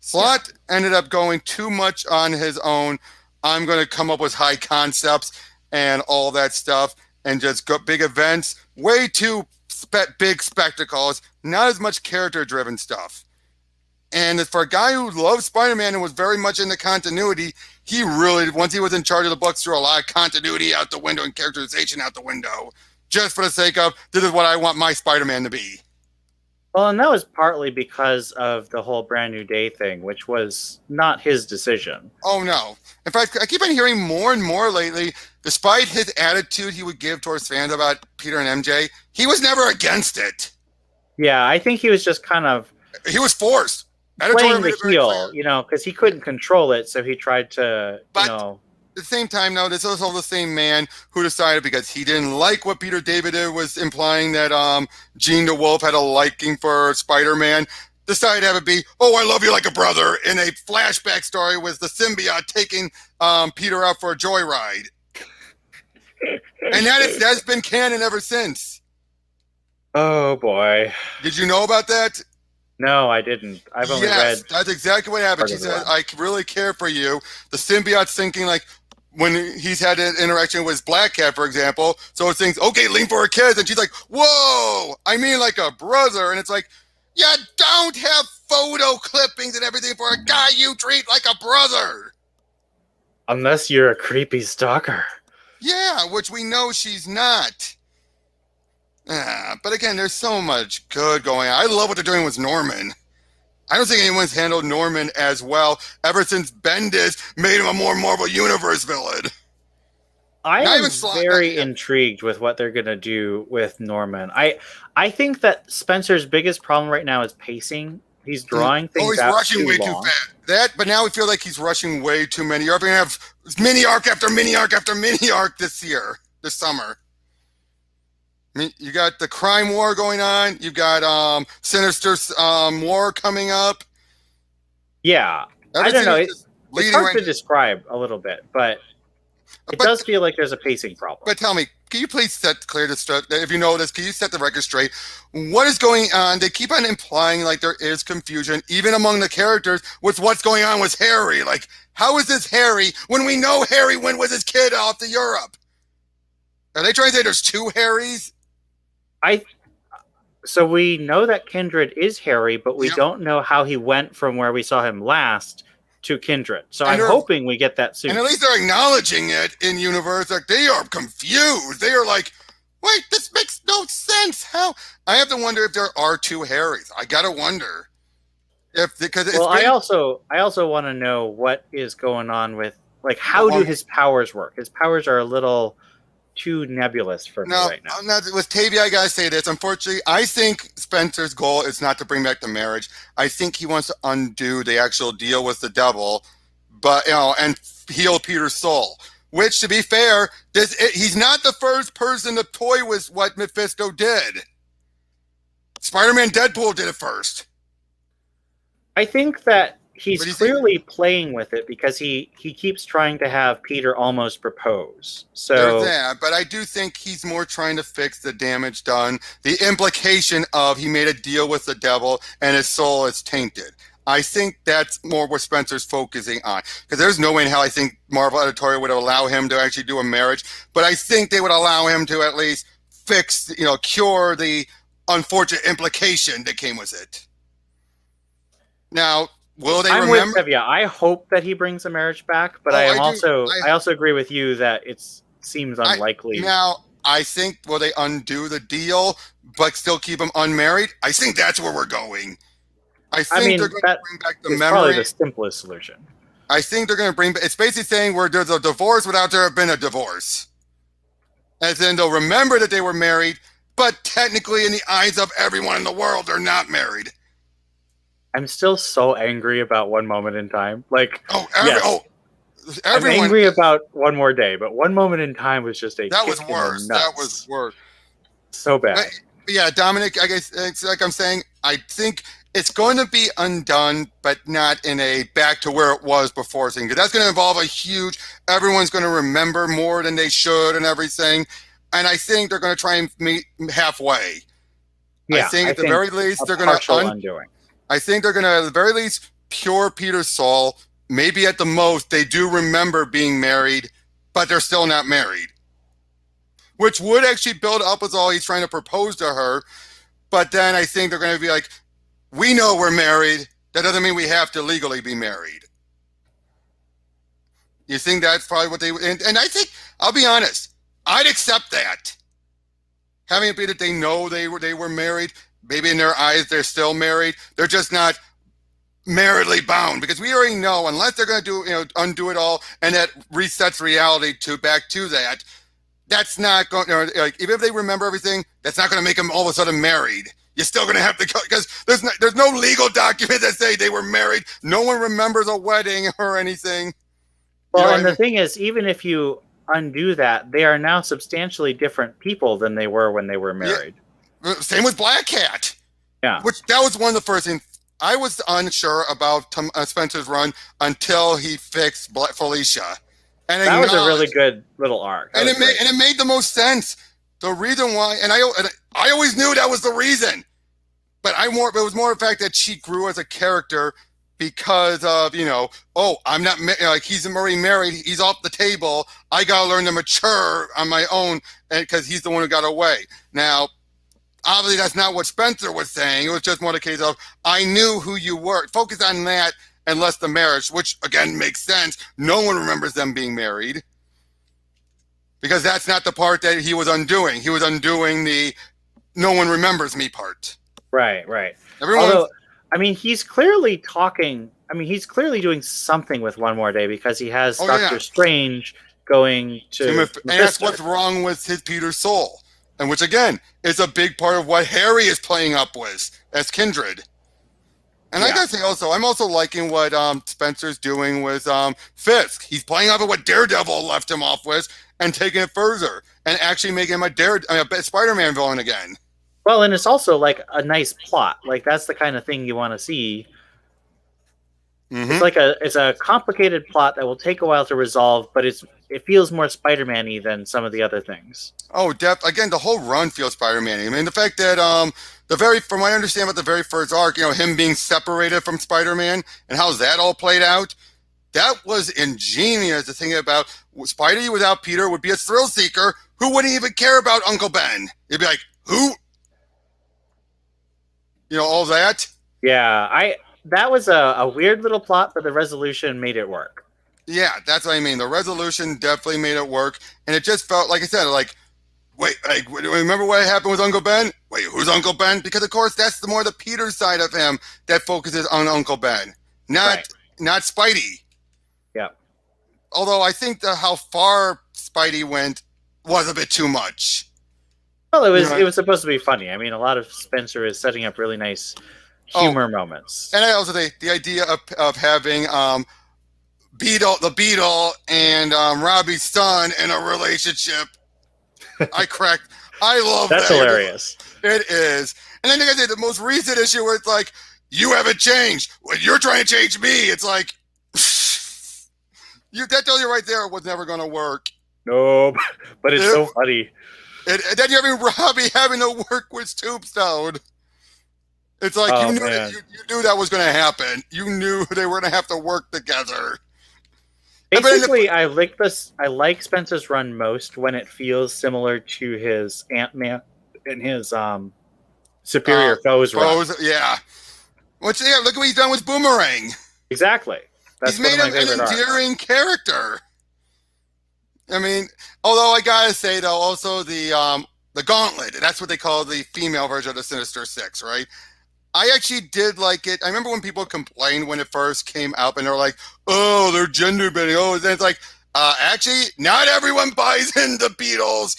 Slott ended up going too much on his own. I'm going to come up with high concepts and all that stuff and just go big events, way too big spectacles, not as much character-driven stuff. And for a guy who loves Spider-Man and was very much into continuity, he really, once he was in charge of the books, threw a lot of continuity out the window and characterization out the window, just for the sake of, this is what I want my Spider-Man to be. Well, and that was partly because of the whole Brand New Day thing, which was not his decision. Oh, no. In fact, I keep on hearing more and more lately, despite his attitude he would give towards fans about Peter and MJ, he was never against it. Yeah, I think he was just kind of... He was forced. Playing the heel, because he couldn't control it, so he tried to, At the same time, though, this is also the same man who decided, because he didn't like what Peter David was implying, that Gene DeWolf had a liking for Spider-Man, decided to have it be, oh, I love you like a brother, in a flashback story with the symbiote taking Peter out for a joyride. And that's been canon ever since. Oh, boy. Did you know about that? No, I didn't. I've only read... That's exactly what happened. She said, I really care for you. The symbiote's thinking, like, when he's had an interaction with his Black Cat, for example, so it thinks, okay, lean for a kiss. And she's like, whoa, I mean like a brother. And it's like, you don't have photo clippings and everything for a guy you treat like a brother. Unless you're a creepy stalker. Yeah, which we know she's not. But again, there's so much good going on. I love what they're doing with Norman. I don't think anyone's handled Norman as well ever since Bendis made him a more Marvel Universe villain. I am very intrigued with what they're going to do with Norman. I think that Spencer's biggest problem right now is pacing. He's drawing things out rushing way too fast. But now we feel like he's rushing way too many. You're going to have mini arc after mini arc after mini arc this summer. I mean, you got the crime war going on. You've got Sinister war coming up. Yeah. I don't know. It's hard to describe a little bit, but it does feel like there's a pacing problem. But tell me, can you please if you know this, can you set the record straight? What is going on? They keep on implying like there is confusion, even among the characters, with what's going on with Harry. Like, how is this Harry when we know Harry went with his kid off to Europe? Are they trying to say there's two Harrys? So we know that Kindred is Harry, but we don't know how he went from where we saw him last to Kindred. So I'm hoping we get that soon. And at least they're acknowledging it in universe. Like, they are confused. They are like, wait, this makes no sense. How? I have to wonder if there are two Harrys. I gotta wonder. I also want to know what is going on with, like, how do his powers work? His powers are a little too nebulous for me No, right now. I'm not, with Tavia, I gotta say this. Unfortunately, I think Spencer's goal is not to bring back the marriage. I think he wants to undo the actual deal with the devil, but and heal Peter's soul. Which, to be fair, he's not the first person to toy with what Mephisto did. Spider-Man, Deadpool did it first. I think that What he's do you think? clearly playing with it because he keeps trying to have Peter almost propose. There's So that, but I do think he's more trying to fix the damage done. The implication of he made a deal with the devil and his soul is tainted. I think that's more what Spencer's focusing on. Because there's no way in hell I think Marvel Editorial would allow him to actually do a marriage, but I think they would allow him to at least fix, cure the unfortunate implication that came with it. Now, will they I'm with remember? Tevya. I hope that he brings the marriage back, but Oh, I do. I also agree with you that it seems I unlikely. now I think will they undo the deal but still keep him unmarried? I think that's where we're going. I I think they're mean, going to that bring back the is probably memory. the simplest solution. I think they're going to bring. It's basically saying where there's a divorce without there have been a divorce, as in they'll remember that they were married, but technically, in the eyes of everyone in the world, they're not married. I'm still so angry about One Moment in Time. Like, Oh, yes, I'm everyone. angry about One More Day, but One Moment in Time was just a That kick was in the worse. nuts. That was worse. So bad. But yeah, Dominic, I guess it's like I'm saying, I think it's going to be undone, but not in a back to where it was before thing. Because that's going to involve a huge, everyone's going to remember more than they should and everything. And I think they're going to try and meet halfway. Yeah, I think at the very least, they're going partial to, undoing. I think they're going to, at the very least, cure Peter's soul. Maybe at the most, they do remember being married, but they're still not married. Which would actually build up with all he's trying to propose to her. But then I think they're going to be like, we know we're married. That doesn't mean we have to legally be married. You think that's probably what they and I think I'll be honest, I'd accept that. Having it be that they know they were married, maybe in their eyes they're still married. They're just not maritally bound because we already know unless they're going to do undo it all and that resets reality to back to that. That's not going like even if they remember everything, that's not going to make them all of a sudden married. You're still going to have to go because there's no legal document that say they were married. No one remembers a wedding or anything. Well, and the thing is, even if you undo that, they are now substantially different people than they were when they were married. Yeah. Same with Black Cat. Yeah. Which that was one of the first things. I was unsure about Spencer's run until he fixed Felicia. And that was a really good little arc. And it made the most sense. The reason why, and I always knew that was the reason, but it was more the fact that she grew as a character because of I'm not like he's already married, he's off the table. I gotta learn to mature on my own, because he's the one who got away. Now, obviously, that's not what Spencer was saying. It was just more the case of I knew who you were. Focus on that and less the marriage, which again makes sense. No one remembers them being married. Because that's not the part that he was undoing. He was undoing the no one remembers me part. Right. Although, I mean, he's clearly doing something with One More Day because he has Doctor Strange going to and that's what's wrong with his Peter's soul. And which, again, is a big part of what Harry is playing up with as Kindred. And I gotta say also, I'm also liking what Spencer's doing with Fisk. He's playing off of what Daredevil left him off with and taking it further and actually making him a Spider-Man villain again. Well, and it's also like a nice plot. Like that's the kind of thing you want to see. Mm-hmm. It's a complicated plot that will take a while to resolve, but it feels more Spider-Man-y than some of the other things. Oh, again, the whole run feels Spider-Man-y. I mean, the fact that from what I understand about the very first arc, him being separated from Spider-Man and how that all played out, that was ingenious. The thing about Spidey without Peter would be a thrill seeker who wouldn't even care about Uncle Ben. He'd be like, who? All that. Yeah, that was a weird little plot, but the resolution made it work. Yeah, that's what I mean. The resolution definitely made it work, and it just felt like I said, wait, remember what happened with Uncle Ben? Wait, who's Uncle Ben? Because of course that's the more the Peter side of him that focuses on Uncle Ben, not Spidey. Yeah. Although I think how far Spidey went was a bit too much. Well, You know, it was supposed to be funny. I mean, a lot of Spencer is setting up really nice oh, humor moments. and I also the idea of having the Beetle and Robbie's son in a relationship. I cracked. I love That's that. hilarious. It is. And then they the most recent issue where it's like, you haven't changed. When you're trying to change me, it's like, that tells you right there it was never going to work. No, but it's so funny. And then you're having Robbie having to work with Tombstone. It's like you knew that was going to happen. You knew they were going to have to work together. Basically, I like Spencer's run most when it feels similar to his Ant-Man and his Superior Foes run. Yeah. Look what he's done with Boomerang. Exactly. He's made him an endearing character. I mean, although I gotta say though, also the Gauntlet, that's what they call the female version of the Sinister Six, right? I actually did like it. I remember when people complained when it first came out, and they're like, "Oh, they're gender bending." Oh, then it's like, actually, not everyone buys into Beetle's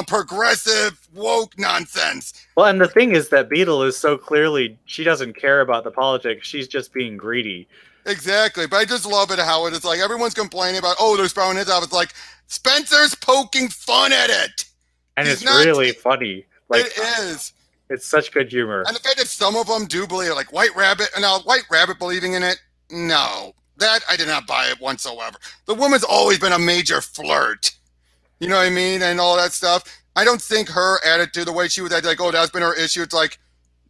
progressive woke nonsense. Well, and the thing is that Beetle is so clearly she doesn't care about the politics. She's just being greedy. Exactly, but I just love it how it is like everyone's complaining about, oh, they're spouting it out. It's like Spencer's poking fun at it, and it's really funny. Like, it is. It's such good humor. And the fact that some of them do believe, like White Rabbit, and now White Rabbit believing in it, no, that I did not buy it whatsoever. The woman's always been a major flirt, you know what I mean, and all that stuff. I don't think her attitude, the way she was like, oh, that's been her issue. It's like,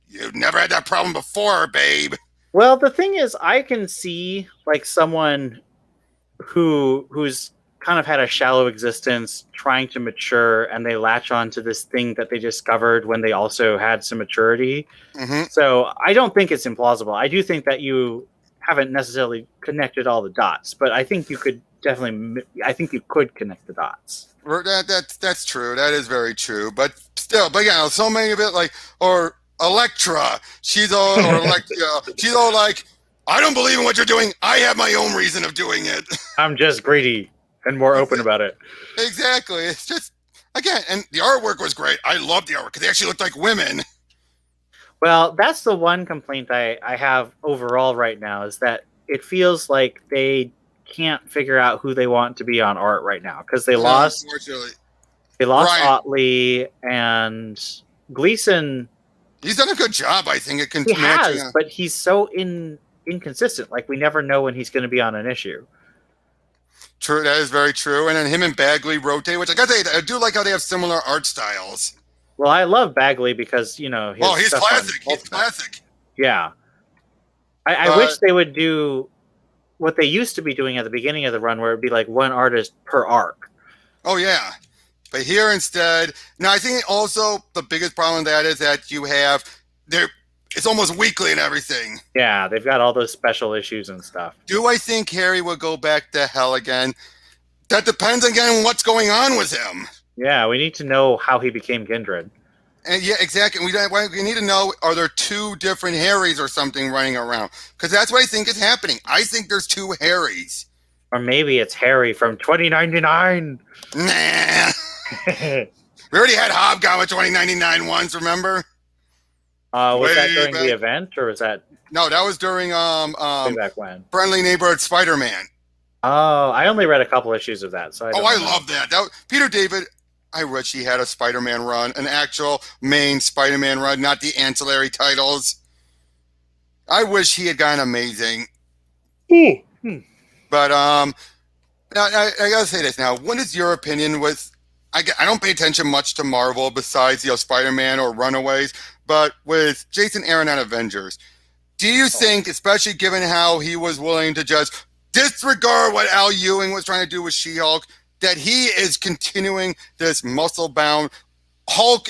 you've never had that problem before, babe. Well, the thing is, I can see like someone who's kind of had a shallow existence trying to mature, and they latch on to this thing that they discovered when they also had some maturity. Mm-hmm. So I don't think it's implausible. I do think that you haven't necessarily connected all the dots, but I think you could connect the dots. That's true. That is very true. But still, so many of it, like, or Elektra, she's all like, I don't believe in what you're doing. I have my own reason of doing it. I'm just greedy and more open about it. Exactly. It's just, again, and the artwork was great. I loved the artwork because they actually looked like women. Well, that's the one complaint I have overall right now, is that it feels like they can't figure out who they want to be on art right now, because they lost Otley, and Gleason. He's done a good job, I think. He has, but he's so inconsistent. Like, we never know when he's going to be on an issue. True, that is very true. And then him and Bagley rotate, which I gotta say, I do like how they have similar art styles. Well, I love Bagley because, you know, he's classic. He's classic. Yeah. I wish they would do what they used to be doing at the beginning of the run, where it'd be like one artist per arc. Oh, yeah. But here instead, now I think also the biggest problem with that is that you have it's almost weekly and everything. Yeah, they've got all those special issues and stuff. Do I think Harry will go back to hell again? That depends again on what's going on with him. Yeah, we need to know how he became Kindred. And yeah, exactly. We need to know, are there two different Harrys or something running around? Because that's what I think is happening. I think there's two Harrys. Or maybe it's Harry from 2099. Nah. We already had Hobgoblin 2099 once, remember? Was that during the event, or was that? No, that was during way back when. Friendly Neighborhood Spider-Man. Oh, I only read a couple issues of that, so I love that. Peter David. I wish he had a Spider-Man run, an actual main Spider-Man run, not the ancillary titles. I wish he had gotten amazing. But I gotta say this now. What is your opinion with? I don't pay attention much to Marvel besides Spider-Man or Runaways, but with Jason Aaron on Avengers, do you think, especially given how he was willing to just disregard what Al Ewing was trying to do with She-Hulk, that he is continuing this muscle-bound Hulk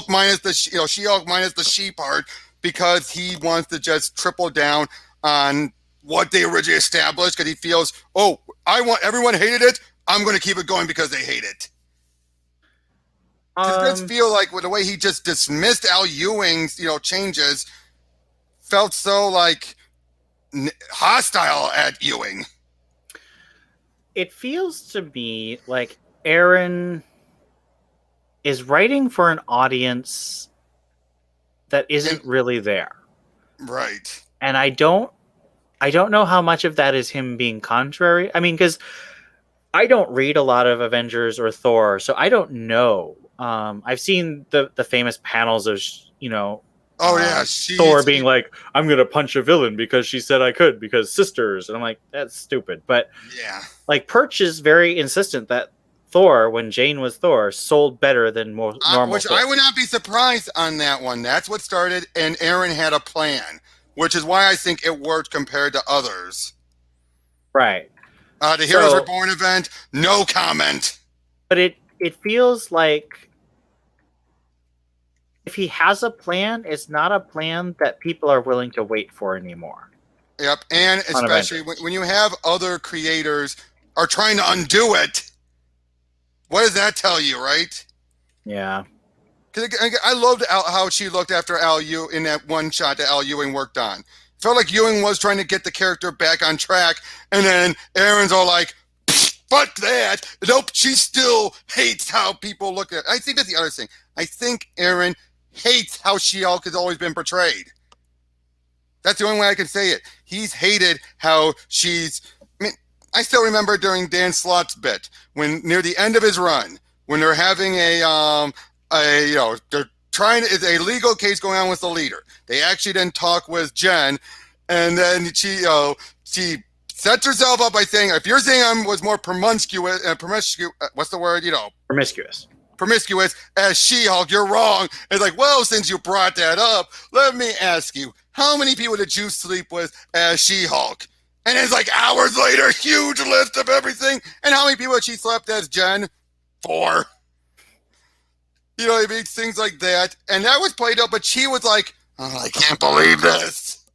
minus the She-Hulk minus the she part, because he wants to just triple down on what they originally established, because he feels, everyone hated it, I'm going to keep it going because they hate it. It does feel like with the way he just dismissed Al Ewing's, changes, felt so like hostile at Ewing. It feels to me like Aaron is writing for an audience that And isn't really there. right. And I don't know how much of that is him being contrary. I mean, because I don't read a lot of Avengers or Thor, so I don't know. I've seen the famous panels of Oh yeah, Thor she's being like, "I'm gonna punch a villain because she said I could because sisters," and I'm like, "That's stupid." But yeah. like Perch is very insistent that Thor, when Jane was Thor, sold better than normal Which Thor. I would not be surprised on that one. That's what started, and Aaron had a plan, which is why I think it worked compared to others. Right. The Heroes So, Reborn event, no comment. but it feels like if he has a plan, it's not a plan that people are willing to wait for anymore Yep, and on especially Avengers. when you have other creators are trying to undo it. What does that tell you, right? Yeah. Because I loved how she looked after Al Ewing in that one shot that Al Ewing worked on. Felt like Ewing was trying to get the character back on track, and then Aaron's all like, "Fuck that! Nope." She still hates how people look at it. I think that's the other thing. I think Aaron hates how She-Hulk has always been portrayed. That's the only way I can say it. He's hated how she's. I mean, I still remember during Dan Slott's bit when near the end of his run, when they're having they're trying to, it's a legal case going on with the leader. They actually then talk with Jen, and then she sets herself up by saying, if you're saying I was more promiscuous, what's the word? Promiscuous. Promiscuous as She-Hulk, you're wrong. It's like, well, since you brought that up, let me ask you, how many people did you sleep with as She-Hulk? And it's like hours later, huge list of everything. And how many people had she slept as Jen? 4. You know what I mean? Things like that. And that was played up, but she was like, oh, I can't believe this.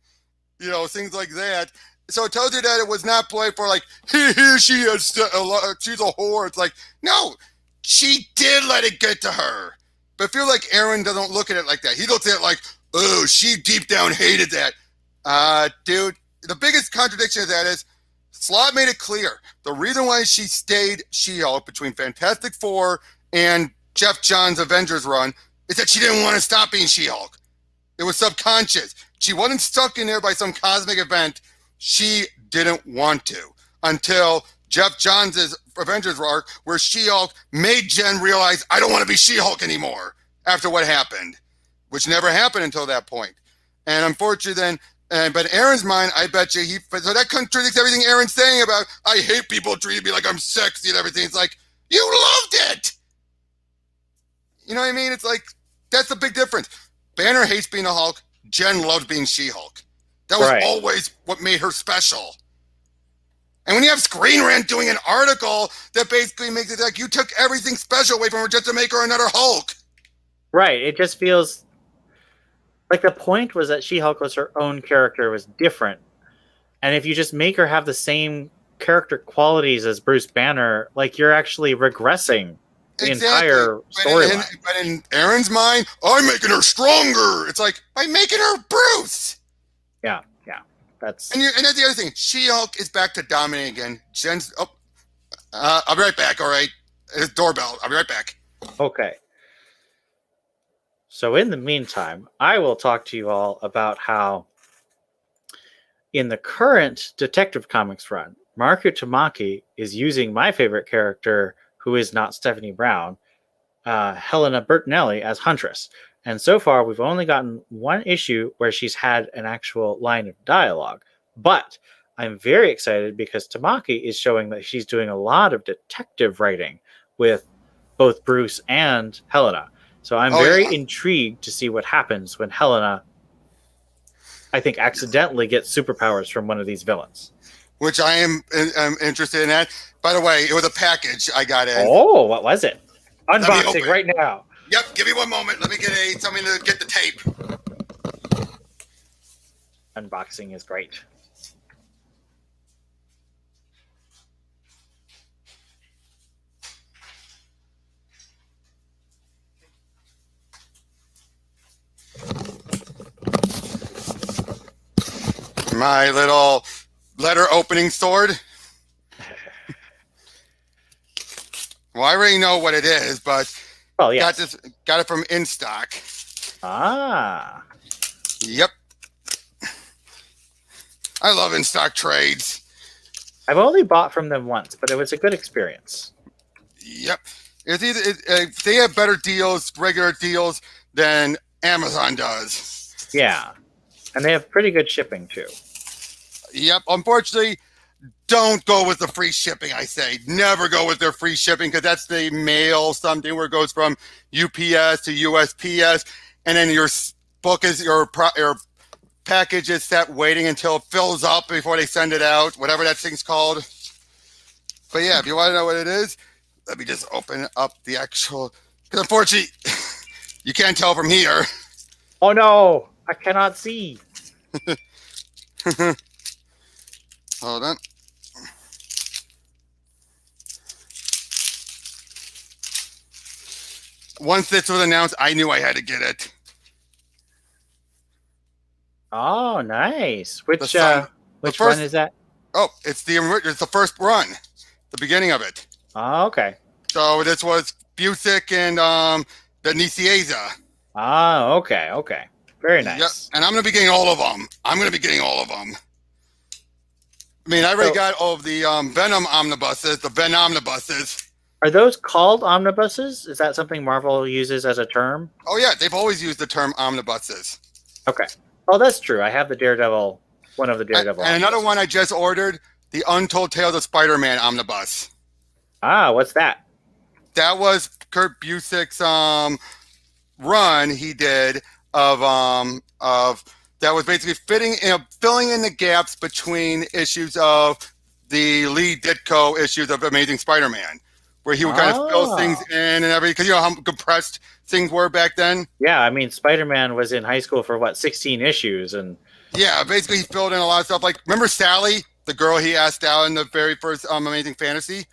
Things like that. So it tells you that it was not played for like, she is, she's a whore. It's like, no, she did let it get to her. But I feel like Aaron doesn't look at it like that. He looks at it like, oh, she deep down hated that. Dude, the biggest contradiction of that is Slott made it clear. The reason why she stayed She-Hulk between Fantastic Four and Jeff Johns' Avengers run is that she didn't want to stop being She-Hulk. It was subconscious. She wasn't stuck in there by some cosmic event. She didn't want to until Jeff Johns' Avengers arc, where She-Hulk made Jen realize, I don't want to be She-Hulk anymore after what happened, which never happened until that point. And unfortunately then, but Aaron's mind, I bet you, so that contradicts everything Aaron's saying about, I hate people treating me like I'm sexy and everything. It's like, you loved it. You know what I mean? It's like, that's the big difference. Banner hates being a Hulk. Jen loves being She-Hulk. That was always what made her special. And when you have Screen Rant doing an article that basically makes it like you took everything special away from her just to make her another Hulk. Right. It just feels like the point was that She-Hulk was her own character, was different. And if you just make her have the same character qualities as Bruce Banner, like you're actually regressing the entire storyline. But in Aaron's mind, I'm making her stronger. It's like, by making her Bruce. Yeah. And that's the other thing. She-Hulk is back to dominating again. Jen's. I'll be right back. All right, it's doorbell. I'll be right back. Okay. So in the meantime, I will talk to you all about how, in the current Detective Comics run, Marco Tamaki is using my favorite character, who is not Stephanie Brown, Helena Bertinelli, as Huntress. And so far, we've only gotten one issue where she's had an actual line of dialogue. But I'm very excited because Tamaki is showing that she's doing a lot of detective writing with both Bruce and Helena. So I'm very intrigued to see what happens when Helena, I think, accidentally gets superpowers from one of these villains. Which I am interested in that. By the way, it was a package I got in. Oh, what was it? Unboxing right now. Yep, give me one moment. Let me get something to get the tape. Unboxing is great. My little letter opening sword. Well, I already know what it is, but Oh Got yes. this. Got it from In Stock. Ah. Yep. I love In Stock trades. I've only bought from them once, but it was a good experience. Yep. It's either they have better deals, regular deals than Amazon does. Yeah. And they have pretty good shipping too. Yep. Unfortunately, don't go with the free shipping. I say never go with their free shipping because that's the mail something where it goes from UPS to USPS, and then your book is your package is set waiting until it fills up before they send it out. Whatever that thing's called. But yeah, if you want to know what it is, let me just open up the actual. Because unfortunately, you can't tell from here. Oh no, I cannot see. Hold on. Once this was announced, I knew I had to get it. Oh, nice. Which first, one is that? Oh, it's the first run, the beginning of it. Oh, okay. So this was Busick and the Nicieza. Ah, okay, okay. Very nice. Yep. And I'm going to be getting all of them. I mean, I already got all of the Venom omnibuses, the Venomnibuses. Are those called omnibuses? Is that something Marvel uses as a term? Oh, yeah. They've always used the term omnibuses. Okay. Oh, that's true. I have the Daredevil, one of the Daredevil. And another one I just ordered, the Untold Tales of Spider-Man omnibus. Ah, what's that? That was Kurt Busiek's run he did of that was basically filling in the gaps between issues of the Lee Ditko issues of Amazing Spider-Man, where he would kind of fill things in and everything, because you know how compressed things were back then. Yeah, I mean, Spider-Man was in high school for what, 16 issues, and yeah, basically he filled in a lot of stuff. Like, remember Sally, the girl he asked out in the very first Amazing Fantasy?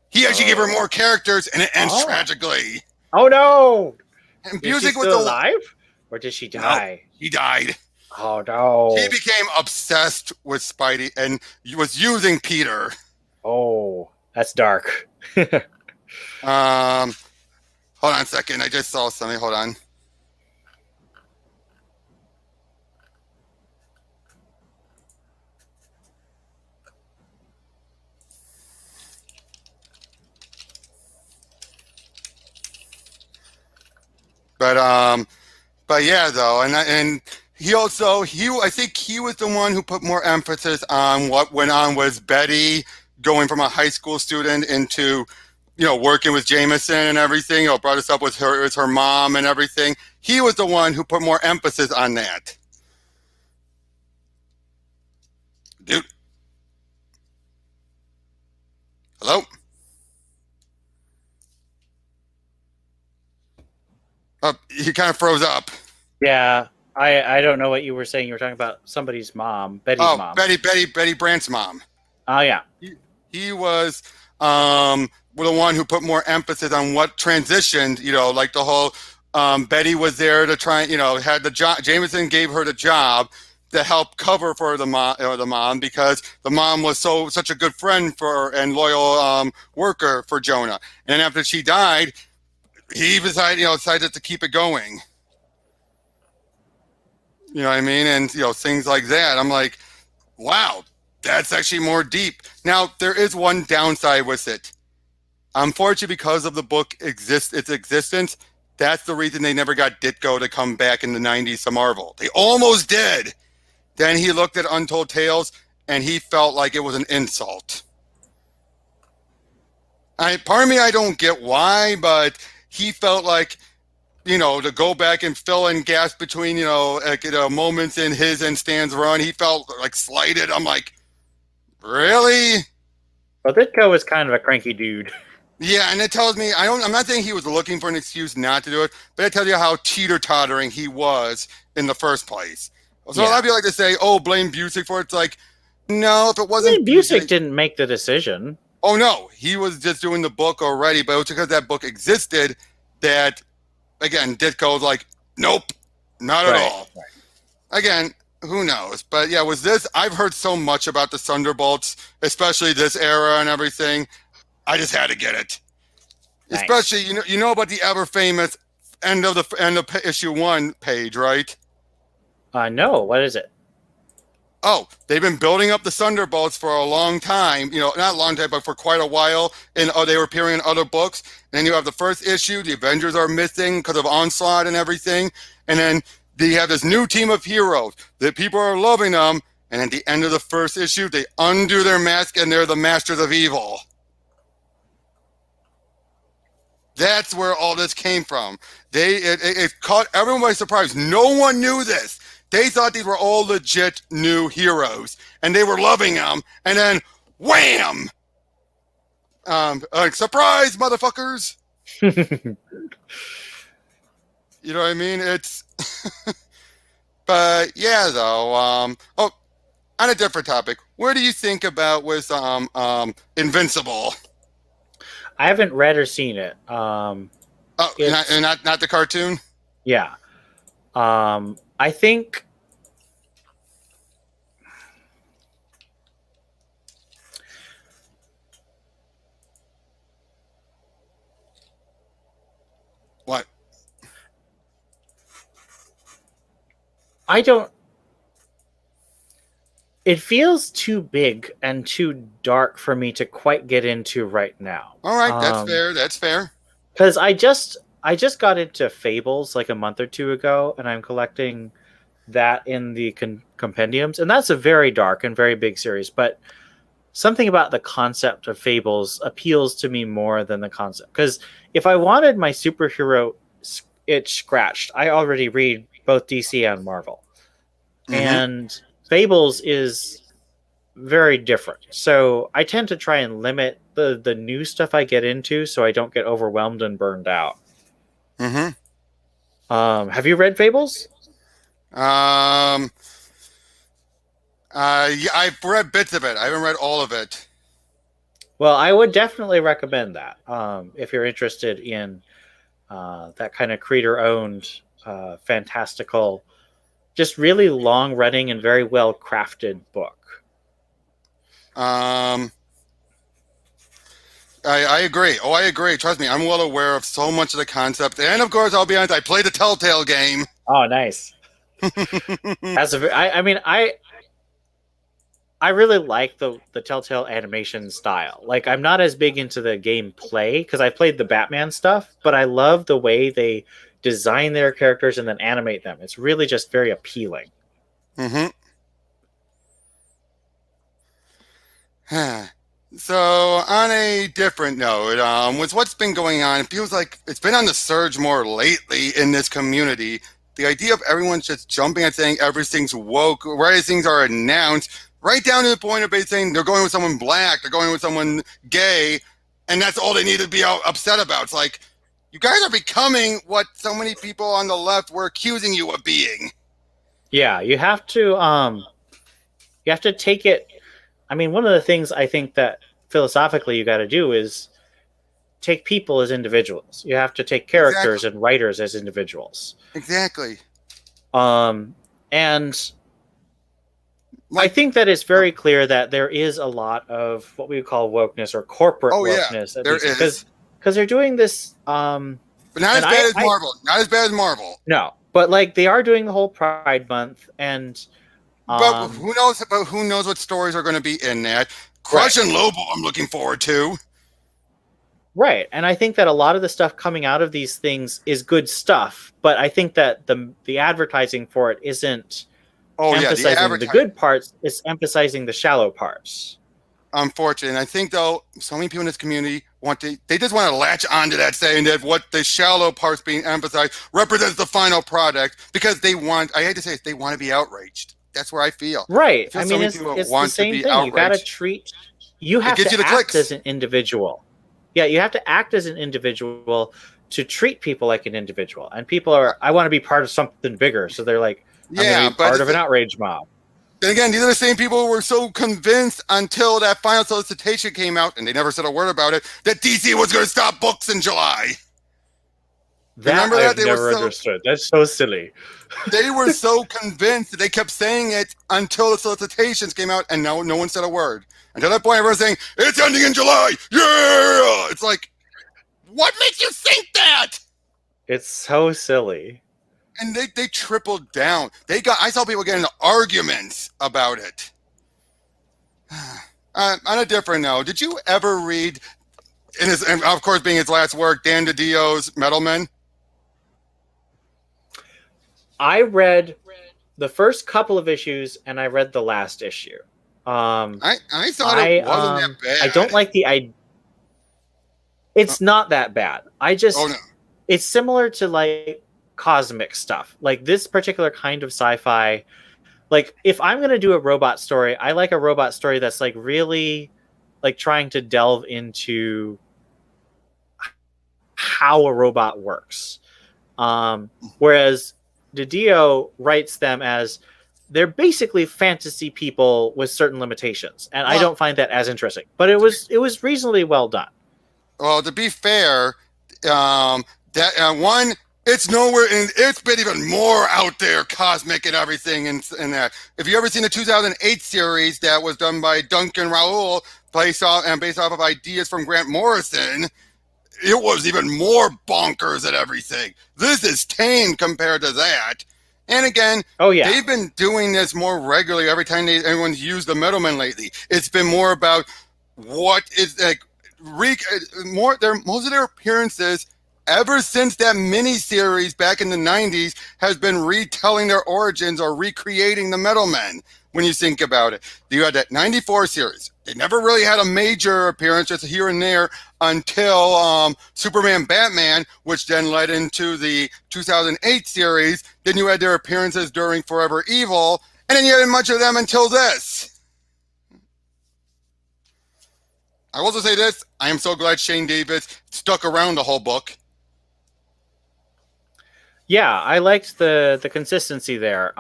He actually gave her more characters, and it ends tragically. Oh no! And Is she still alive, or did she die? No, he died. Oh no! He became obsessed with Spidey and was using Peter. Oh, that's dark. Hold on a second. I just saw something. Hold on. But yeah, though, and he also I think he was the one who put more emphasis on what went on with Betty going from a high school student into, you know, working with Jameson and everything. You know, brought us up with her mom and everything. He was the one who put more emphasis on that. Dude. Hello? Oh, he kind of froze up. Yeah, I don't know what you were saying. You were talking about somebody's mom, Betty's mom. Betty Brant's mom. Oh yeah. He was the one who put more emphasis on what transitioned. You know, like the whole Betty was there to try. You know, had the job. Jameson gave her the job to help cover for the mom because the mom was such a good friend and loyal worker for Jonah. And after she died, he decided to keep it going. You know what I mean? And, you know, things like that. I'm like, wow, that's actually more deep. Now, there is one downside with it. Unfortunately, because of the book its existence, that's the reason they never got Ditko to come back in the 90s to Marvel. They almost did. Then he looked at Untold Tales, and he felt like it was an insult. Part of me, I don't get why, but he felt like, you know, to go back and fill in gaps between, moments in his and Stan's run, he felt like slighted. I'm like, really? Well, Ditko was kind of a cranky dude. Yeah, and it tells me, I'm not saying he was looking for an excuse not to do it, but it tells you how teeter-tottering he was in the first place. So a lot of people like to say, oh, blame Busiek for it. It's like, no, if it wasn't... Busiek didn't make the decision. Oh, no. He was just doing the book already, but it was because that book existed that, again, Ditko was like, nope, not at all. Right. Again, who knows? But yeah, I've heard so much about the Thunderbolts, especially this era and everything. I just had to get it. Nice. Especially, you know about the ever famous end of issue 1 page, right? No, what is it? Oh, they've been building up the Thunderbolts for a long time. Not a long time, but for quite a while. And they were appearing in other books. And then you have the first issue. The Avengers are missing because of Onslaught and everything. And then they have this new team of heroes. The people are loving them. And at the end of the first issue, they undo their mask and they're the Masters of Evil. That's where all this came from. It caught everyone by surprise. No one knew this. They thought these were all legit new heroes, and they were loving them. And then, wham! Surprise, motherfuckers! You know what I mean? It's, but yeah, though. On a different topic, where do you think about with Invincible? I haven't read or seen it. Oh, not the cartoon. Yeah. I think What? I don't. It feels too big and too dark for me to quite get into right now. All right, that's fair. That's fair. Because I just got into Fables like a month or two ago, and I'm collecting that in the compendiums, and that's a very dark and very big series. But something about the concept of Fables appeals to me more than the concept. Because if I wanted my superhero itch scratched, I already read both DC and Marvel, and Fables is very different. So I tend to try and limit the new stuff I get into, so I don't get overwhelmed and burned out. Have you read Fables? Yeah, I've read bits of it. I haven't read all of it. Well, I would definitely recommend that if you're interested in that kind of creator-owned, fantastical, just really long-running and very well-crafted book. I agree. Oh, I agree. Trust me, I'm well aware of so much of the concept. And of course, I'll be honest, I played the Telltale game. Oh, nice. I really like the Telltale animation style. Like, I'm not as big into the gameplay because I played the Batman stuff, but I love the way they design their characters and then animate them. It's really just very appealing. So, on a different note, with what's been going on, it feels like it's been on the surge more lately in this community. The idea of everyone just jumping and saying everything's woke, right as things are announced, right down to the point of basically saying they're going with someone black, they're going with someone gay, and that's all they need to be upset about. It's like, you guys are becoming what so many people on the left were accusing you of being. Yeah, you have to take it. I mean, one of the things I think that philosophically you got to do is take people as individuals. You have to take characters and writers as individuals. Exactly. And I think that it's very clear that there is a lot of what we would call wokeness or corporate wokeness. Yeah, there is. Because they're doing this. But not as bad as Marvel. Not as bad as Marvel. No, but like they are doing the whole Pride Month, and but who knows? But who knows what stories are going to be in that? Crush and Lobo, I'm looking forward to. Right, and I think that a lot of the stuff coming out of these things is good stuff, but I think that the advertising for it isn't emphasizing the good parts; it's emphasizing the shallow parts. Unfortunately, and I think though so many people in this community they just want to latch onto that, saying that what the shallow parts being emphasized represents the final product because they want. I hate to say it, they want to be outraged. That's where I feel. Right. I mean, it's the same thing. Outraged. You got to treat. You have to act as an individual. Yeah, you have to act as an individual to treat people like an individual. And people are, I want to be part of something bigger. So they're like, I'm going to be part of an outrage mob. Then again, these are the same people who were so convinced until that final solicitation came out, and they never said a word about it, that DC was going to stop books in July. Remember that? I've never understood. That's so silly. They were so convinced that they kept saying it until the solicitations came out, and no one said a word. Until that point, everyone's saying, it's ending in July! Yeah! It's like, What makes you think that? It's so silly. And they tripled down. I saw people getting into arguments about it. On a different note, did you ever read, and of course being his last work, Dan DiDio's Metal Men? I read the first couple of issues and I read the last issue. I thought it wasn't that bad. I don't like it's not that bad. Oh no. It's similar to like cosmic stuff. Like this particular kind of sci-fi. Like if I'm going to do a robot story, I like a robot story that's like really like trying to delve into how a robot works. Whereas DiDio writes them as they're basically fantasy people with certain limitations, and I don't find that as interesting. But it was reasonably well done. Well, to be fair, one, it's nowhere, and it's been even more out there, cosmic and everything, and that. If you ever seen the 2008 series that was done by Duncan Raoul, based off of ideas from Grant Morrison, it was even more bonkers at everything. This is tame compared to that. And again, they've been doing this more regularly every time everyone's used the Middleman lately. It's been more about what is like most of their appearances ever since that mini-series back in the 90s has been retelling their origins or recreating the Middlemen. When you think about it, you had that 94 series. They never really had a major appearance, just here and there, until Superman Batman, which then led into the 2008 series. Then you had their appearances during Forever Evil, and then you had much of them until this. I will also say this, I am so glad Shane Davis stuck around the whole book. Yeah, I liked the consistency there.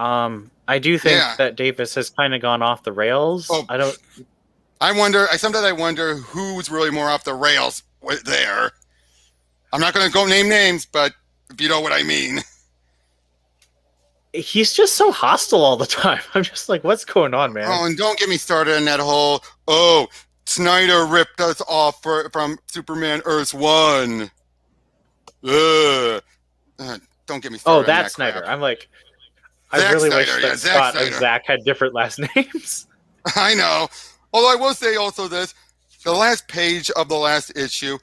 I do think that Davis has kind of gone off the rails. Sometimes I wonder who's really more off the rails there. I'm not going to go name names, but if you know what I mean. He's just so hostile all the time. I'm just like, what's going on, man? Oh, and don't get me started on that whole, Snyder ripped us off from Superman Earth 1. Don't get me started on that's that crap. Snyder. I'm like, I really wish that Scott and Zach had different last names. I know. Although I will say also this, the last page of the last issue,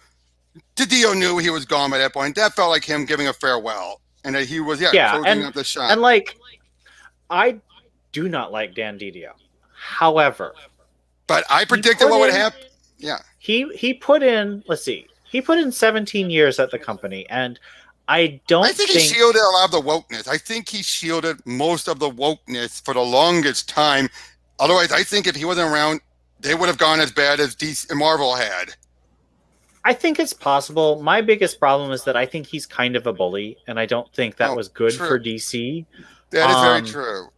DiDio knew he was gone by that point. That felt like him giving a farewell. And that he was, closing up the shop. And like, I do not like Dan DiDio. However, but I predicted what would happen. Yeah. He put in, he put in 17 years at the company, and I think he shielded a lot of the wokeness. I think he shielded most of the wokeness for the longest time. Otherwise, I think if he wasn't around, they would have gone as bad as DC and Marvel had. I think it's possible. My biggest problem is that I think he's kind of a bully, and I don't think that was good for DC. That is very true.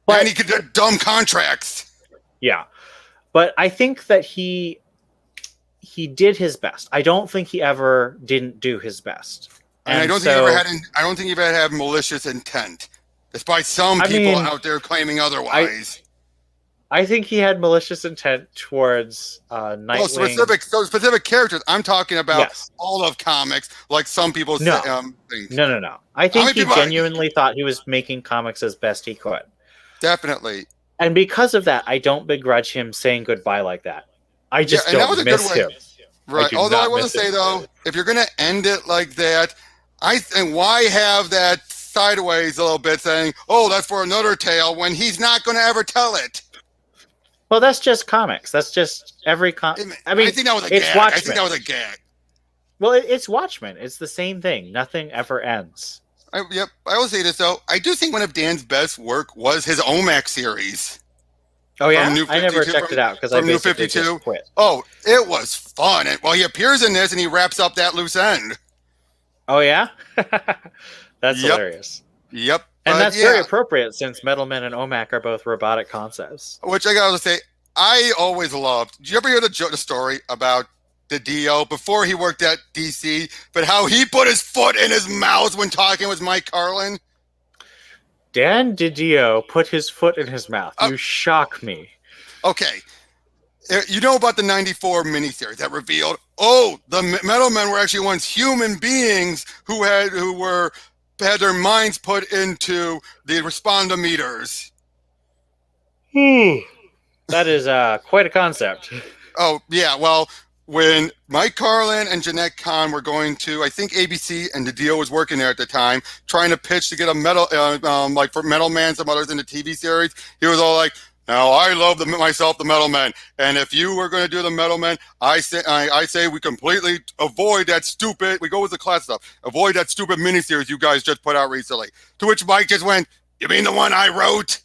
But, and he could do dumb contracts. Yeah. But I think that he did his best. I don't think he ever didn't do his best. And I don't think he ever had malicious intent, despite some people out there claiming otherwise. I think he had malicious intent towards Nightwing. Specific characters. I'm talking about all of comics, like some people say. No. I think he genuinely thought he was making comics as best he could. Definitely. And because of that, I don't begrudge him saying goodbye like that. I just don't miss him. Right. Although I want to say, though, if you're going to end it like that, I think why have that sideways a little bit saying, that's for another tale, when he's not going to ever tell it? Well, that's just comics. That's just every comic. I think that was a gag. I think that was a gag. Well, it's Watchmen. It's the same thing. Nothing ever ends. I will say this, though. I do think one of Dan's best work was his OMAC series. Oh, yeah? I never checked it out because I basically just quit. Oh, it was fun. He appears in this and he wraps up that loose end. Oh, yeah? That's hilarious. Yep. And that's very appropriate since Metalman and OMAC are both robotic concepts. Which I gotta say, I always loved. Did you ever hear the story about DiDio before he worked at DC, but how he put his foot in his mouth when talking with Mike Carlin? Dan DiDio put his foot in his mouth. You shock me. Okay. You know about the '94 miniseries that revealed, oh, the Metal Men were actually once human beings who had their minds put into the respondometers. That is quite a concept. Oh, yeah. Well, when Mike Carlin and Jeanette Kahn were going to, I think ABC and the deal was working there at the time, trying to pitch to get a like for Metal Man, some others in the TV series, he was all like, now I love myself, the Metal Men, and if you were going to do the Metal Men, I say we completely avoid that stupid. We go with the class stuff. Avoid that stupid miniseries you guys just put out recently. To which Mike just went, "You mean the one I wrote?"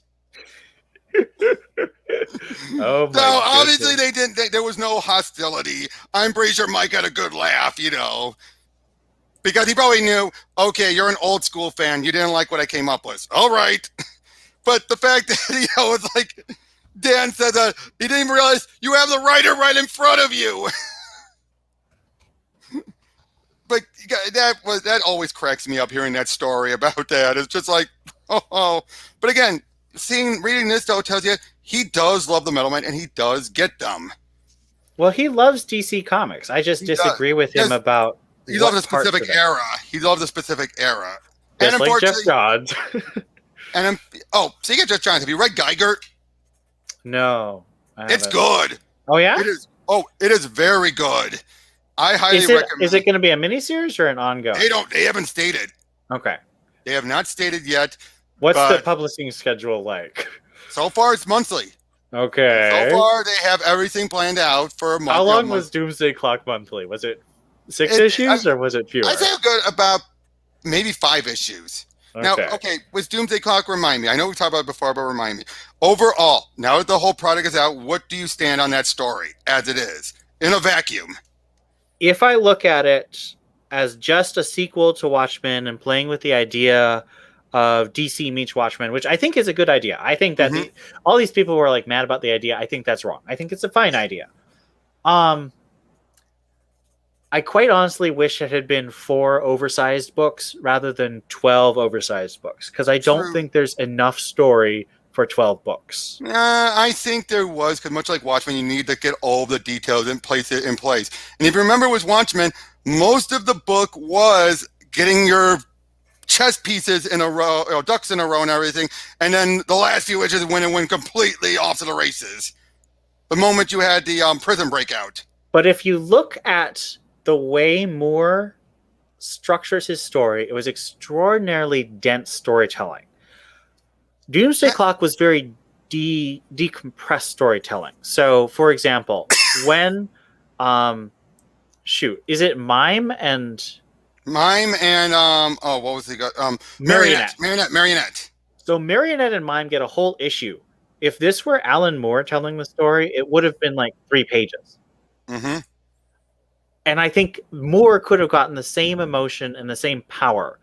Oh my! So obviously goodness. they didn't. There was no hostility. I'm pretty sure Mike had a good laugh, because he probably knew. Okay, you're an old school fan. You didn't like what I came up with. All right, but the fact that it's like Dan said that he didn't even realize you have the writer right in front of you. But that always cracks me up hearing that story about that. It's just like, oh. But again, reading this though tells you he does love the Metal Men and he does get them. Well, he loves DC Comics. I just disagree with him about he loves a parts specific era. He loves a specific era. Just and like Jeff unfortunately, Johns. So you get Jeff Johns. Have you read Geiger? No, It's good. Oh yeah, It is. Oh, it is very good. I highly recommend. Is it going to be a miniseries or an ongoing? They haven't stated. Okay. They have not stated yet. What's the publishing schedule like? So far, it's monthly. Okay. So far, they have everything planned out for a month. How long was Doomsday Clock monthly? Was it 6 issues or was it fewer? I'd say good about maybe 5 issues. Okay. Now, was Doomsday Clock, remind me. I know we talked about it before, but remind me. Overall, now that the whole product is out, what do you stand on that story as it is? In a vacuum. If I look at it as just a sequel to Watchmen and playing with the idea of DC meets Watchmen, which I think is a good idea. I think that all these people who are like mad about the idea, I think that's wrong. I think it's a fine idea. I quite honestly wish it had been 4 oversized books rather than 12 oversized books, because I don't think there's enough story for 12 books. I think there was, because much like Watchmen, you need to get all the details and place it in place. And if you remember with Watchmen, most of the book was getting your chess pieces in a row, ducks in a row and everything, and then the last few issues when it went completely off to the races. The moment you had the prison breakout. But if you look at the way Moore structures his story, it was extraordinarily dense storytelling. Doomsday Clock was very decompressed storytelling. So, for example, when is it Mime and what was he got? Marionette. So Marionette and Mime get a whole issue. If this were Alan Moore telling the story, it would have been like 3 pages. Mm-hmm. And I think Moore could have gotten the same emotion and the same power.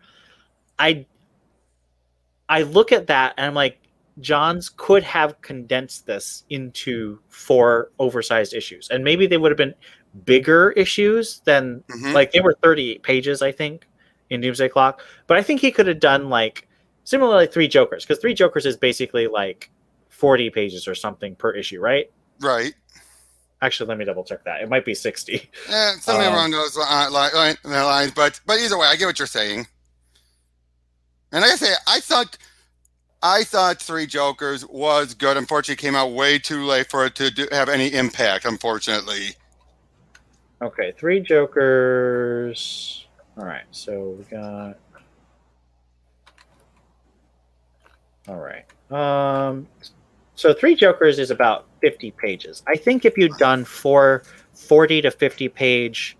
I look at that and I'm like, Johns could have condensed this into 4 oversized issues. And maybe they would have been bigger issues than like they were 38 pages, I think, in Doomsday Clock. But I think he could have done like similarly 3 Jokers, because 3 Jokers is basically like 40 pages or something per issue, right? Right. Actually, let me double check that. It might be 60. Yeah, something around those lines. But either way, I get what you're saying. And like I say, I thought 3 Jokers was good. Unfortunately, it came out way too late for it to have any impact, unfortunately. Okay, 3 Jokers. All right, so we got... All right. So 3 Jokers is about 50 pages. I think if you'd done 4 40 to 50 page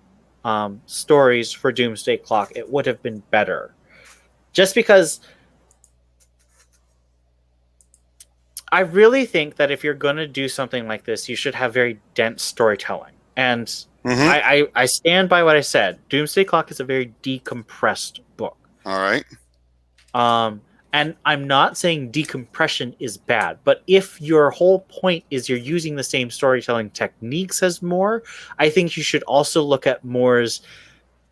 stories for Doomsday Clock, it would have been better. Just because I really think that if you're going to do something like this, you should have very dense storytelling. And I stand by what I said. Doomsday Clock is a very decompressed book. All right. And I'm not saying decompression is bad, but if your whole point is you're using the same storytelling techniques as Moore, I think you should also look at Moore's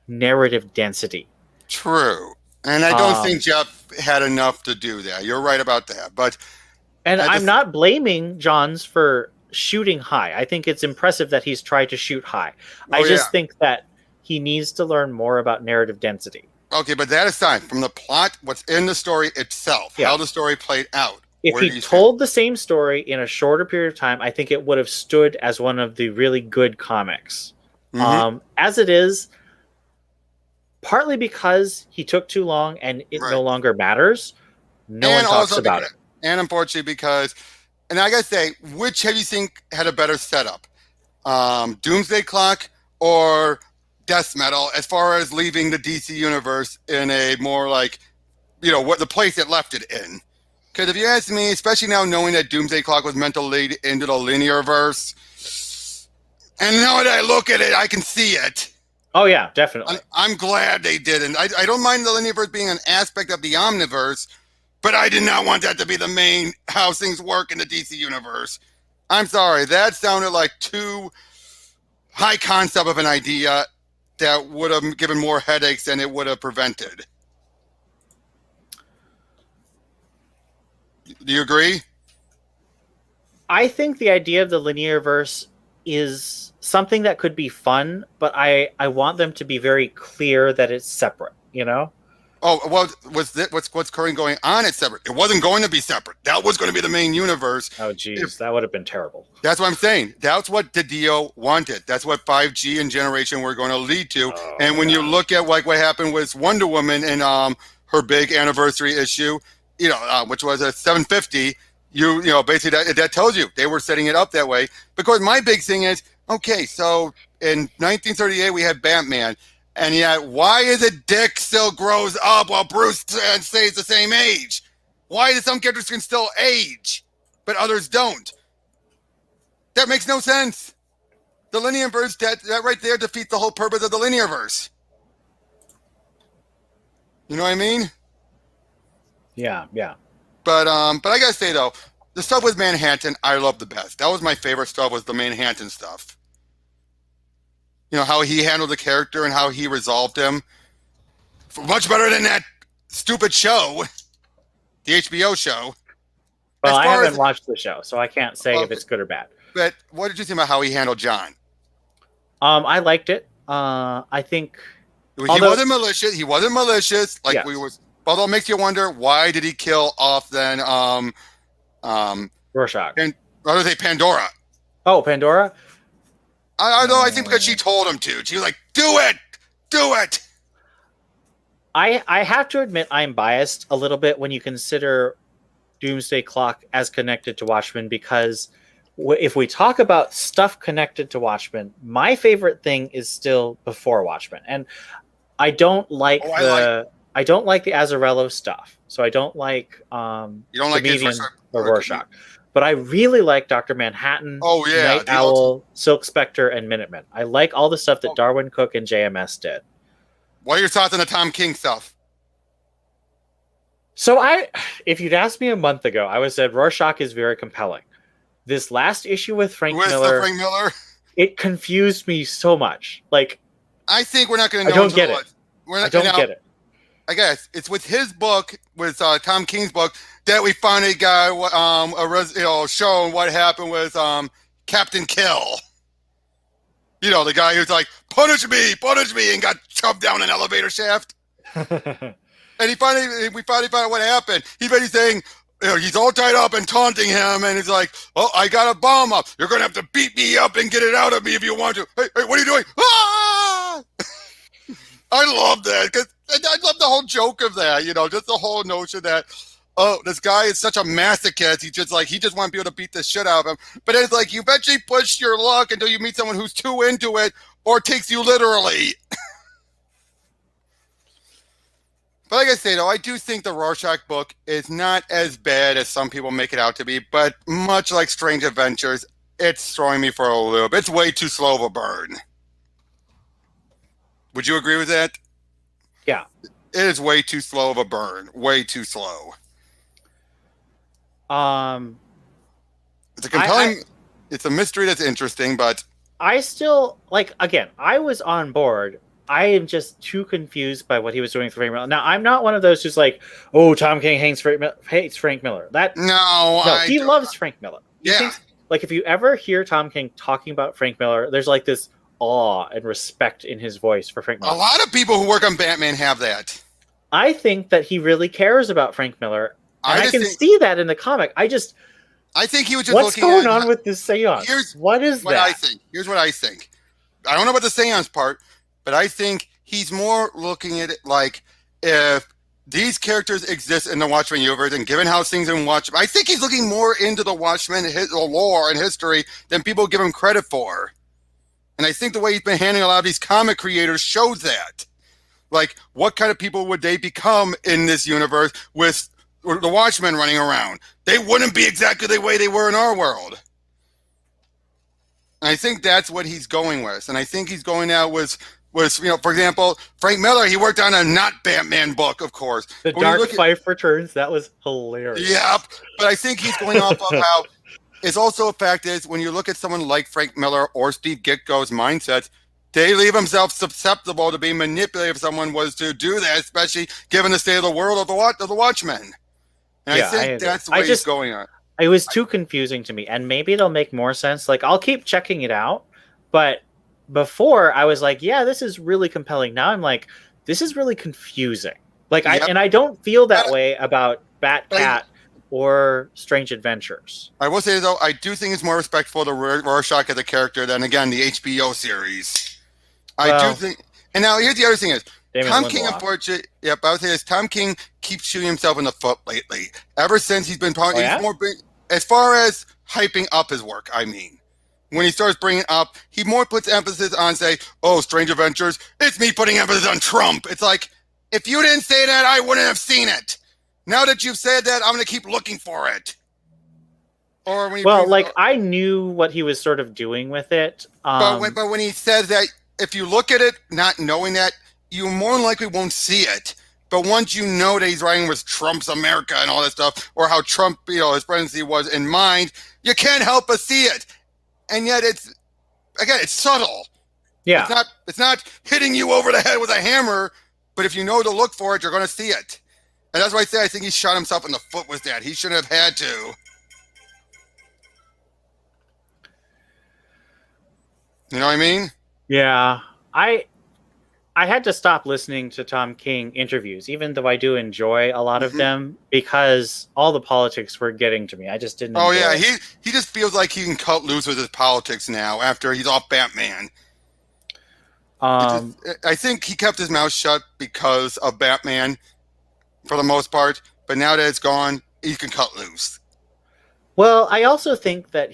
narrative density. True. And I don't think Jeff had enough to do that. You're right about that. But I'm not blaming Johns for shooting high. I think it's impressive that he's tried to shoot high. I Oh yeah. just think that he needs to learn more about narrative density. Okay, but that aside, from the plot, what's in the story itself, Yeah. how the story played out, If where do he you stand? told the same story in a shorter period of time, I think it would have stood as one of the really good comics. Mm-hmm. As it is, partly because he took too long and it Right. no longer matters, no one And talks also about because, it. and unfortunately because, and I gotta say, which have you think had a better setup? Doomsday Clock or Death Metal, as far as leaving the DC universe in a more like, what the place it left it in. Because if you ask me, especially now knowing that Doomsday Clock was meant to lead into the linear verse, and now that I look at it, I can see it. Oh yeah, definitely. I'm glad they didn't. I don't mind the linear verse being an aspect of the Omniverse, but I did not want that to be the main how things work in the DC universe. I'm sorry, that sounded like too high concept of an idea that would have given more headaches than it would have prevented. Do you agree? I think the idea of the linear verse is something that could be fun, but I want them to be very clear that it's separate, you know? Oh, well, what's currently going on? It's separate. It wasn't going to be separate. That was going to be the main universe. Oh geez, that would have been terrible. That's what I'm saying. That's what DiDio wanted. That's what 5G and Generation were going to lead to. Oh, and when yeah. you look at like what happened with Wonder Woman in her big anniversary issue, which was a 750, basically that tells you they were setting it up that way. Because my big thing is, okay, so in 1938 we had Batman, and yet why is it Dick still grows up while Bruce stays the same age? Why do some characters can still age, but others don't? That makes no sense. The linear verse, that right there defeats the whole purpose of the linear verse. You know what I mean? Yeah, yeah. But I gotta say though, the stuff with Manhattan, I love the best. That was my favorite stuff, was the Manhattan stuff. How he handled the character and how he resolved him. Much better than that stupid show, the HBO show. Well, I haven't watched the show, so I can't say if Okay. it's good or bad. But what did you think about how he handled John? I liked it. I think He Although- wasn't malicious. He wasn't malicious. Like Yes. we was. Although it makes you wonder, why did he kill off then? Rorschach. And what do they say, Pandora? Oh, Pandora. Although I think because she told him to, she was like, "Do it, do it." I have to admit I'm biased a little bit when you consider Doomsday Clock as connected to Watchmen, because if we talk about stuff connected to Watchmen, my favorite thing is still before Watchmen, and I don't like I don't like the Azzarello stuff, so I don't like You don't like Comedian his or Rorschach, but I really like Dr. Manhattan, Oh yeah, Night Owl, Silk Spectre, and Minutemen. I like all the stuff that Darwin Cook and JMS did. What are your thoughts on the Tom King stuff? So if you'd asked me a month ago, I would have said Rorschach is very compelling. This last issue with Frank Miller, it confused me so much. Like, I think we're not going to know. I don't get it. I don't get it. I guess it's with his book, with Tom King's book, that we finally got shown what happened with Captain Kill. The guy who's like, punish me, and got shoved down an elevator shaft. And we finally found out what happened. He's basically saying, he's all tied up and taunting him, and he's like, "Oh, I got a bomb up. You're gonna have to beat me up and get it out of me if you want to. Hey, what are you doing?" Ah! I love that, because I love the whole joke of that. Just the whole notion that, oh, this guy is such a masochist. He just wants people to beat the shit out of him. But it's like you eventually push your luck until you meet someone who's too into it or takes you literally. But like I say, though, I do think the Rorschach book is not as bad as some people make it out to be. But much like Strange Adventures, it's throwing me for a loop. It's way too slow of a burn. Would you agree with that? Yeah. It is way too slow of a burn. Way too slow. It's a compelling... it's a mystery that's interesting, but... I still, again, I was on board. I am just too confused by what he was doing for Frank Miller. Now, I'm not one of those who's like, oh, Tom King hates Frank Miller. He loves Frank Miller. Yeah. Thinks like if you ever hear Tom King talking about Frank Miller, there's like this awe and respect in his voice for Frank A Miller. lot of people who work on Batman have that. I think that he really cares about Frank Miller, and I I just can think see that in the comic. I think he was just What's looking going at. on with this seance? Here's What is what I that? think. Here's what I think. I don't know about the seance part, but I think he's more looking at it like if these characters exist in the Watchmen universe, and given how things in Watchmen, I think he's looking more into the Watchmen lore and history than people give him credit for. And I think the way he's been handling a lot of these comic creators shows that. Like, what kind of people would they become in this universe with the Watchmen running around? They wouldn't be exactly the way they were in our world. And I think that's what he's going with. And I think he's going out with for example, Frank Miller, he worked on a not Batman book, of course. The But when you Dark look at, Fife returns. That was hilarious. yep. But I think he's going off of how it's also a fact is when you look at someone like Frank Miller or Steve Ditko's mindsets, they leave themselves susceptible to being manipulated if someone was to do that, especially given the state of the world of the Watchmen. And Yeah, I think that's where he's going on. It was too confusing to me, and maybe it'll make more sense. Like, I'll keep checking it out, but before I was like, yeah, this is really compelling. Now I'm like, this is really confusing. Like, Yep. I don't feel that way about Batcat or Strange Adventures. I will say, though, I do think it's more respectful to Rorschach as a character than, again, the HBO series. I do think... And now, here's the other thing is, Damon Tom Lindelof. King, unfortunately... Yep, I would say this. Tom King keeps shooting himself in the foot lately. Ever since he's been... yeah? He's more big, as far as hyping up his work, I mean. When he starts bringing up, he more puts emphasis on, say, oh, Strange Adventures, it's me putting emphasis on Trump. It's like, if you didn't say that, I wouldn't have seen it. Now that you've said that, I'm going to keep looking for it. Or when he I knew what he was sort of doing with it. But when he says that, if you look at it, not knowing that, you more than likely won't see it. But once you know that he's writing with Trump's America and all that stuff, or how Trump, his presidency was in mind, you can't help but see it. And yet it's subtle. Yeah. It's not hitting you over the head with a hammer, but if you know to look for it, you're going to see it. And that's why I say I think he shot himself in the foot with that. He shouldn't have had to. You know what I mean? Yeah. I had to stop listening to Tom King interviews, even though I do enjoy a lot of them, because all the politics were getting to me. I just didn't. Oh yeah, he just feels like he can cut loose with his politics now after he's off Batman. I think he kept his mouth shut because of Batman, for the most part. But now that it's gone, he can cut loose. Well, I also think that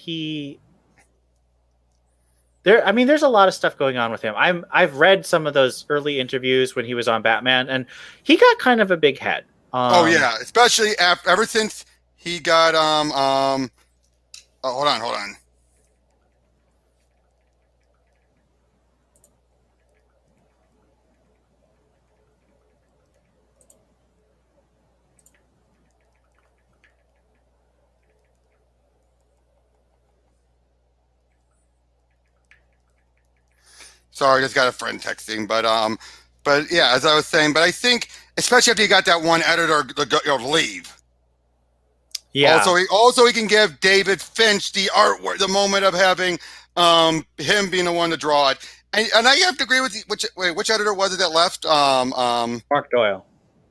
there's a lot of stuff going on with him. I've read some of those early interviews when he was on Batman, and he got kind of a big head. Oh yeah, especially ever since he got hold on. Sorry, I just got a friend texting, but yeah, as I was saying, but I think especially after you got that one editor to leave. Yeah. Also he can give David Finch the artwork, the moment of having him being the one to draw it, and I have to agree with you. Which editor was it that left? Mark Doyle.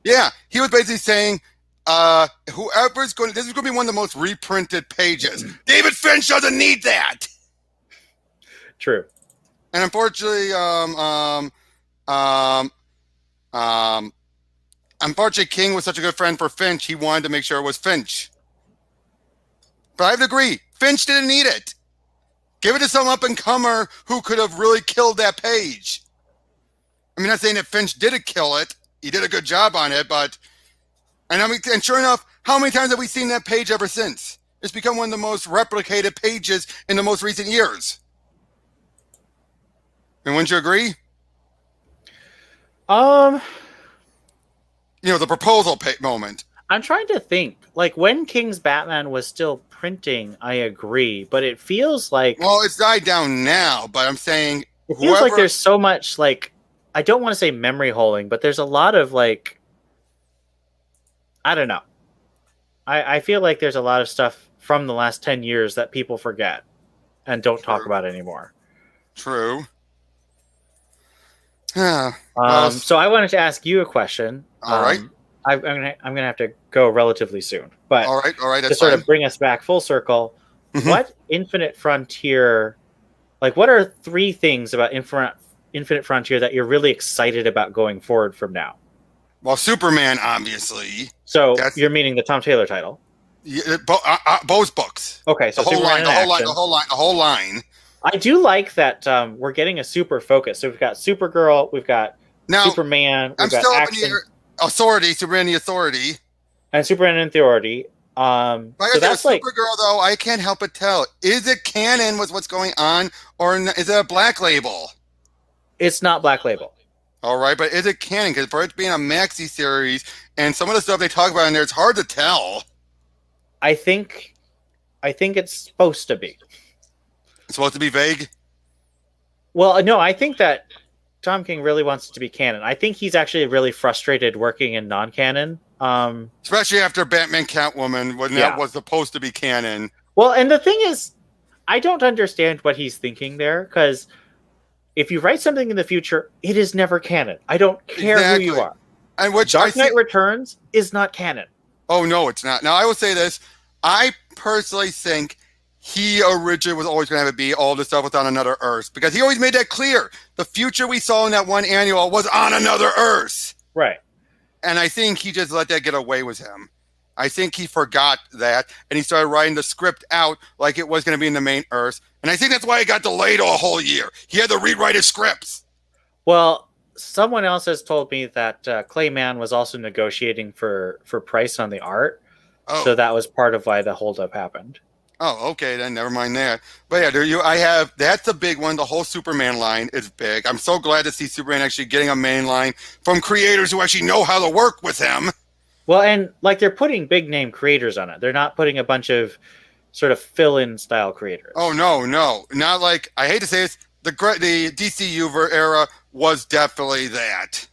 Yeah, he was basically saying, whoever's going, this is going to be one of the most reprinted pages. David Finch doesn't need that. True. And unfortunately, unfortunately, King was such a good friend for Finch. He wanted to make sure it was Finch. But I have to agree, Finch didn't need it. Give it to some up-and-comer who could have really killed that page. I mean, not saying that Finch didn't kill it. He did a good job on it, but... And sure enough, how many times have we seen that page ever since? It's become one of the most replicated pages in the most recent years. And wouldn't you agree? The proposal moment. I'm trying to think. Like, when King's Batman was still printing, I agree, but it feels like... Well, it's died down now, but I'm saying... It feels like there's so much, like... I don't want to say memory holding, but there's a lot of, like... I don't know. I feel like there's a lot of stuff from the last 10 years that people forget and don't talk True. about anymore. True. Yeah. Well, So I wanted to ask you a question. all right. I'm gonna have to go relatively soon, but All right. to That's sort fine. of bring us back full circle, Mhm. what Infinite Frontier, like, what are three things about Infinite Frontier that you're really excited about going forward from now? Well, Superman, obviously. So That's you're meaning the Tom Taylor title. both books. Okay, The so whole Superman line. in The whole line. action. The whole line. The whole line. I do like that we're getting a super focus. So we've got Supergirl, we've got Now, Superman, I'm we've got still up in the action, authority. Superman, the authority. and Superman in Authority. Like I So said, with that's like, Supergirl, though, I can't help but tell. Is it canon with what's going on, or is it a black label? it's not Black Label. All right, but is it canon? Because for it being a maxi series, and some of the stuff they talk about in there, it's hard to tell. I think it's supposed to be. It's supposed to be vague. Well, no, I think that Tom King really wants it to be canon. I think he's actually really frustrated working in non-canon. Especially after Batman Catwoman, when Yeah. that was supposed to be canon. Well, and the thing is, I don't understand what he's thinking there, because if you write something in the future, it is never canon. I don't care Exactly. who you are. And which Dark Knight Returns is not canon. Oh, no, it's not. Now, I will say this. I personally think he originally was always going to have it be all the stuff was on another Earth, because he always made that clear. The future we saw in that one annual was on another Earth. Right. And I think he just let that get away with him. I think he forgot that, and he started writing the script out like it was going to be in the main Earth. And I think that's why it got delayed a whole year. He had to rewrite his scripts. Well, someone else has told me that Clayman was also negotiating for price on the art. Oh. So that was part of why the holdup happened. Oh, okay, then never mind that. But yeah, that's a big one. The whole Superman line is big. I'm so glad to see Superman actually getting a main line from creators who actually know how to work with him. Well, and like, they're putting big name creators on it. They're not putting a bunch of sort of fill-in style creators. Oh, no. Not like, I hate to say this, the DCU era was definitely that.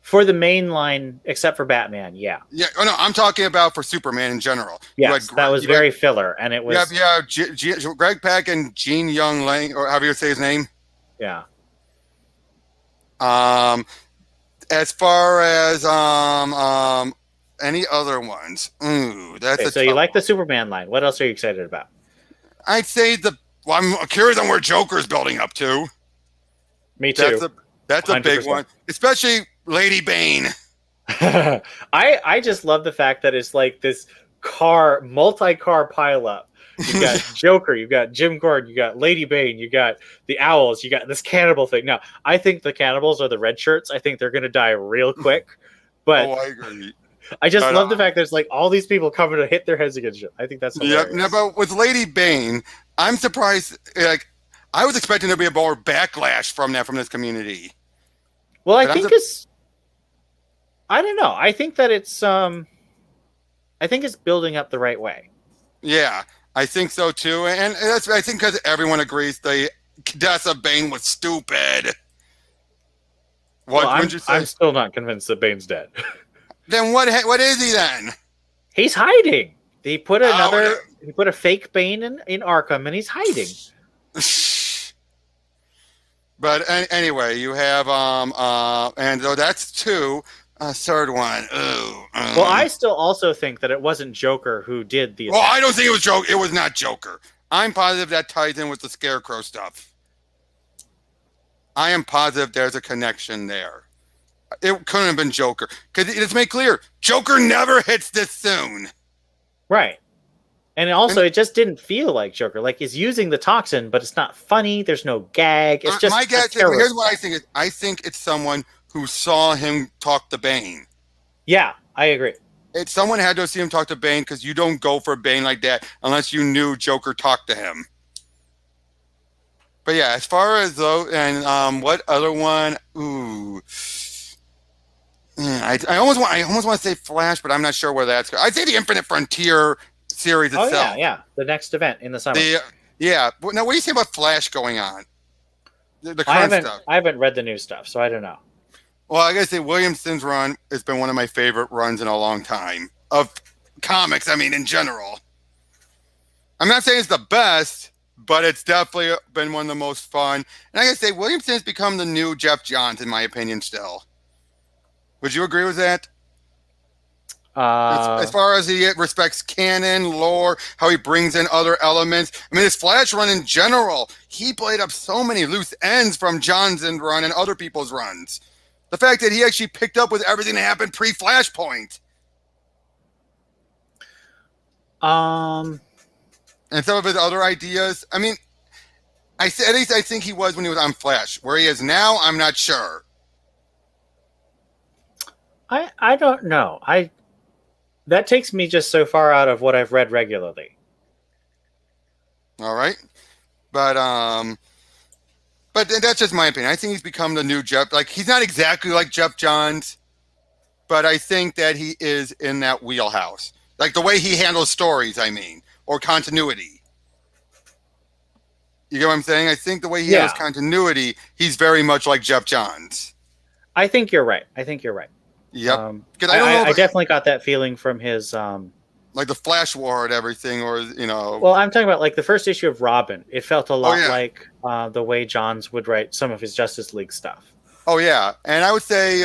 For the main line, except for Batman, yeah. Yeah, oh no, I'm talking about for Superman in general. Yes, that was very filler, and it was... Greg Pak and Gene Young Lang, or however you say his name. Yeah. As far as any other ones, that's okay, so you like the Superman line. What else are you excited about? I'd say I'm curious on where Joker's building up to. Me too. That's a big one, especially Lady Bane. I just love the fact that it's like this multi-car pileup. You got Joker, you got Jim Gordon, you got Lady Bane, you got the Owls, you got this cannibal thing. Now, I think the cannibals are the red shirts. I think they're going to die real quick. But I agree. I just love the fact there's like all these people coming to hit their heads against you. I think that's hilarious. Yeah. No, but with Lady Bane, I'm surprised. Like, I was expecting there to be a more backlash from this community. Well, I think I don't know. I think that it's building up the right way. Yeah, I think so too, and I think because everyone agrees the death of Bane was stupid. I'm still not convinced that Bane's dead. Then what is he then? He's hiding. He put a fake Bane in Arkham, and he's hiding. But anyway, you have and so that's two. Third one. Well, I still also think that it wasn't Joker who did the attack. Well, I don't think it was Joker. It was not Joker. I'm positive that ties in with the Scarecrow stuff. I am positive there's a connection there. It couldn't have been Joker. Because let's make clear, Joker never hits this soon. Right. And also, it just didn't feel like Joker. Like, he's using the toxin, but it's not funny. There's no gag. It's just my guess. Here's what I think. I think it's someone who saw him talk to Bane. Yeah, I agree. Someone had to see him talk to Bane, because you don't go for Bane like that unless you knew Joker talked to him. But yeah, as far as though, and what other one? Ooh, I almost want to say Flash, but I'm not sure where that's going. I'd say the Infinite Frontier series itself. Oh yeah, the next event in the summer. Now, what do you say about Flash going on? The current stuff. I haven't read the new stuff, so I don't know. Well, I gotta say, Williamson's run has been one of my favorite runs in a long time. of comics. I mean, in general. I'm not saying it's the best, but it's definitely been one of the most fun. And I gotta say, Williamson's become the new Jeff Johns, in my opinion, still. Would you agree with that? As Uh, far as he respects canon, lore, how he brings in other elements. I mean, his Flash run in general, he played up so many loose ends from John's run and other people's runs. The fact that he actually picked up with everything that happened pre-Flashpoint. um, And some of his other ideas. I mean, at least I think he was when he was on Flash. Where he is now, I'm not sure. I don't know. That takes me just so far out of what I've read regularly. All right, but that's just my opinion. I think he's become the new Jeff. Like, he's not exactly like Jeff Johns, but I think that he is in that wheelhouse. Like the way he handles stories, I mean, or continuity. You get what I'm saying? I think the way he handles continuity, he's very much like Jeff Johns. I think you're right. Yep. I definitely got that feeling from his like the Flash War and everything, or Well, I'm talking about like the first issue of Robin. It felt a lot like the way Johns would write some of his Justice League stuff. Oh yeah, and I would say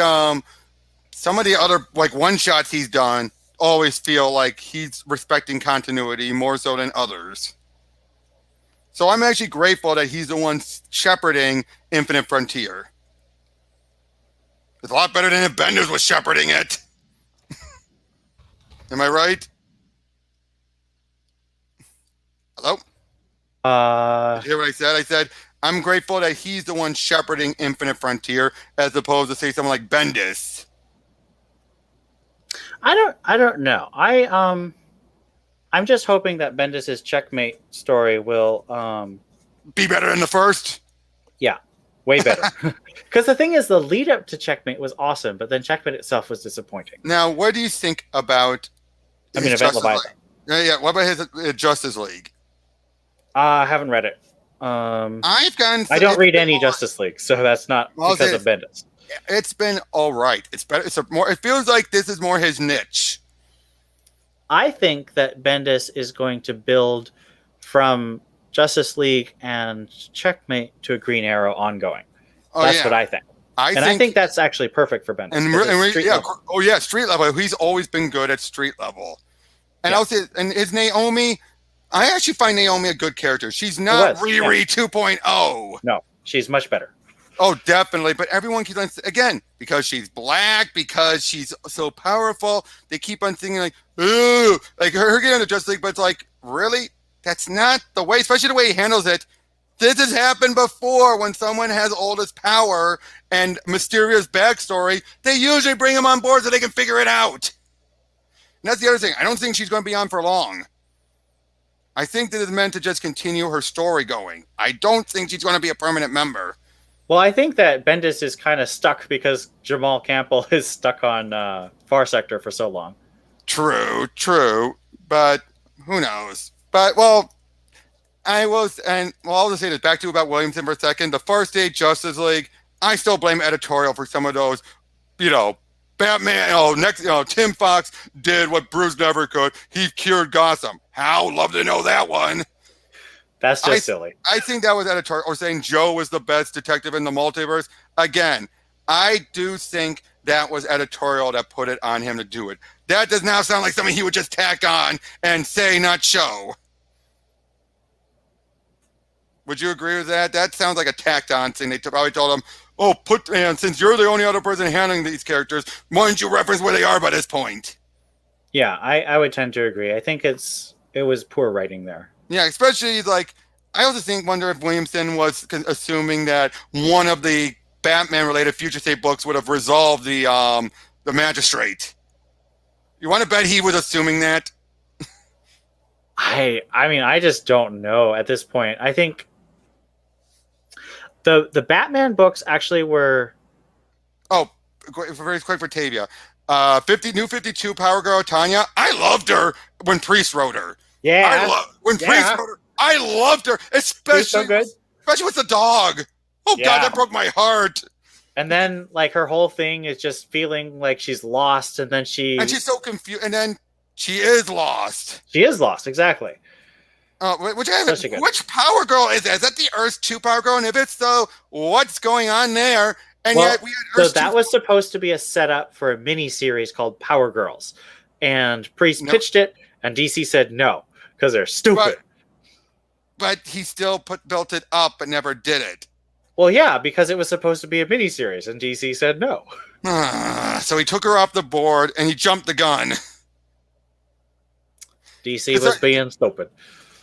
some of the other like one shots he's done always feel like he's respecting continuity more so than others. So I'm actually grateful that he's the one shepherding Infinite Frontier. It's a lot better than if Benders was shepherding it. Am I right? Hello? Did you hear what I said? I said, I'm grateful that he's the one shepherding Infinite Frontier as opposed to, say, someone like Bendis. I don't know. I'm just hoping that Bendis's Checkmate story will be better than the first. Yeah, way better. Because the thing is, the lead up to Checkmate was awesome, but then Checkmate itself was disappointing. Now, what do you think about? Event Leviathan. Yeah. What about his Justice League? I haven't read it. I've gone. I don't read any Justice League, so that's not because of Bendis. It's been all right. It's better. It feels like this is more his niche. I think that Bendis is going to build from Justice League and Checkmate to a Green Arrow ongoing. That's what I think. I think that's actually perfect for Bendis. Street level. He's always been good at street level. And I'll say, and is Naomi? I actually find Naomi a good character. She's not Riri 2.0. No, she's much better. Oh, definitely. But everyone keeps on, again, because she's black, because she's so powerful, they keep on thinking like, ooh, like her getting into Justice League, but it's like, really? That's not the way, especially the way he handles it. This has happened before when someone has all this power and mysterious backstory. They usually bring them on board so they can figure it out. And that's the other thing. I don't think she's going to be on for long. I think that it's meant to just continue her story going. I don't think she's going to be a permanent member. Well, I think that Bendis is kind of stuck because Jamal Campbell is stuck on Far Sector for so long. True. But who knows? But, well, I'll just say this back to about Williamson for a second. The first day Justice League, I still blame editorial for some of those, Batman, Tim Fox did what Bruce never could. He cured Gotham. How? Love to know that one. That's just silly. I think that was editorial, or saying Joe was the best detective in the multiverse. Again, I do think that was editorial that put it on him to do it. That does now sound like something he would just tack on and say, not show. Would you agree with that? That sounds like a tacked on thing. They probably told him, since you're the only other person handling these characters, why don't you reference where they are by this point? Yeah, I would tend to agree. I think it was poor writing there. Yeah, especially I also wonder if Williamson was assuming that one of the Batman-related Future State books would have resolved the Magistrate. You want to bet he was assuming that? I mean, I just don't know at this point. I think the Batman books actually were. Oh, very quick for Tavia. 52 Power Girl Tanya. I loved her when Priest wrote her. Yeah. Priest wrote her. I loved her, especially with the dog. Oh God, that broke my heart. And then her whole thing is just feeling like she's lost, and then she's so confused. And then She is lost. She is lost, exactly. Such a good. Which Power Girl is that? Is that the Earth 2 Power Girl? And if it's so, what's going on there? And Well, yet we had so Earth that 2. was supposed to be a setup for a mini series called Power Girls, and Priest No. pitched it, and DC said no because they're stupid. But he still built it up, but never did it. Well, yeah, because it was supposed to be a mini series, and DC said no. So he took her off the board, and he jumped the gun. DC was being stupid.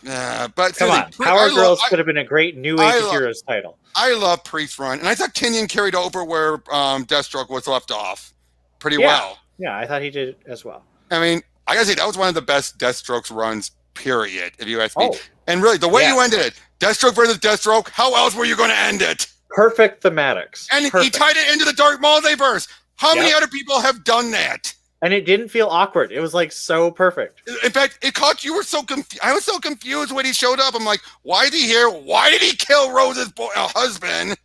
But come on, Power Girls could have been a great New Age of Heroes title. I love Priest Run, and I thought Tinian carried over where Deathstroke was left off pretty well. Yeah, I thought he did as well. I mean, I gotta say, that was one of the best Deathstroke's runs, period, if you ask me. And really, the way you ended it, Deathstroke versus Deathstroke, how else were you going to end it? Perfect thematics. And he tied it into the Dark Multiverse. How many other people have done that? And it didn't feel awkward. It was like so perfect. In fact, it caught you were so confused. I was so confused when he showed up. I'm like, why is he here? Why did he kill Rose's husband?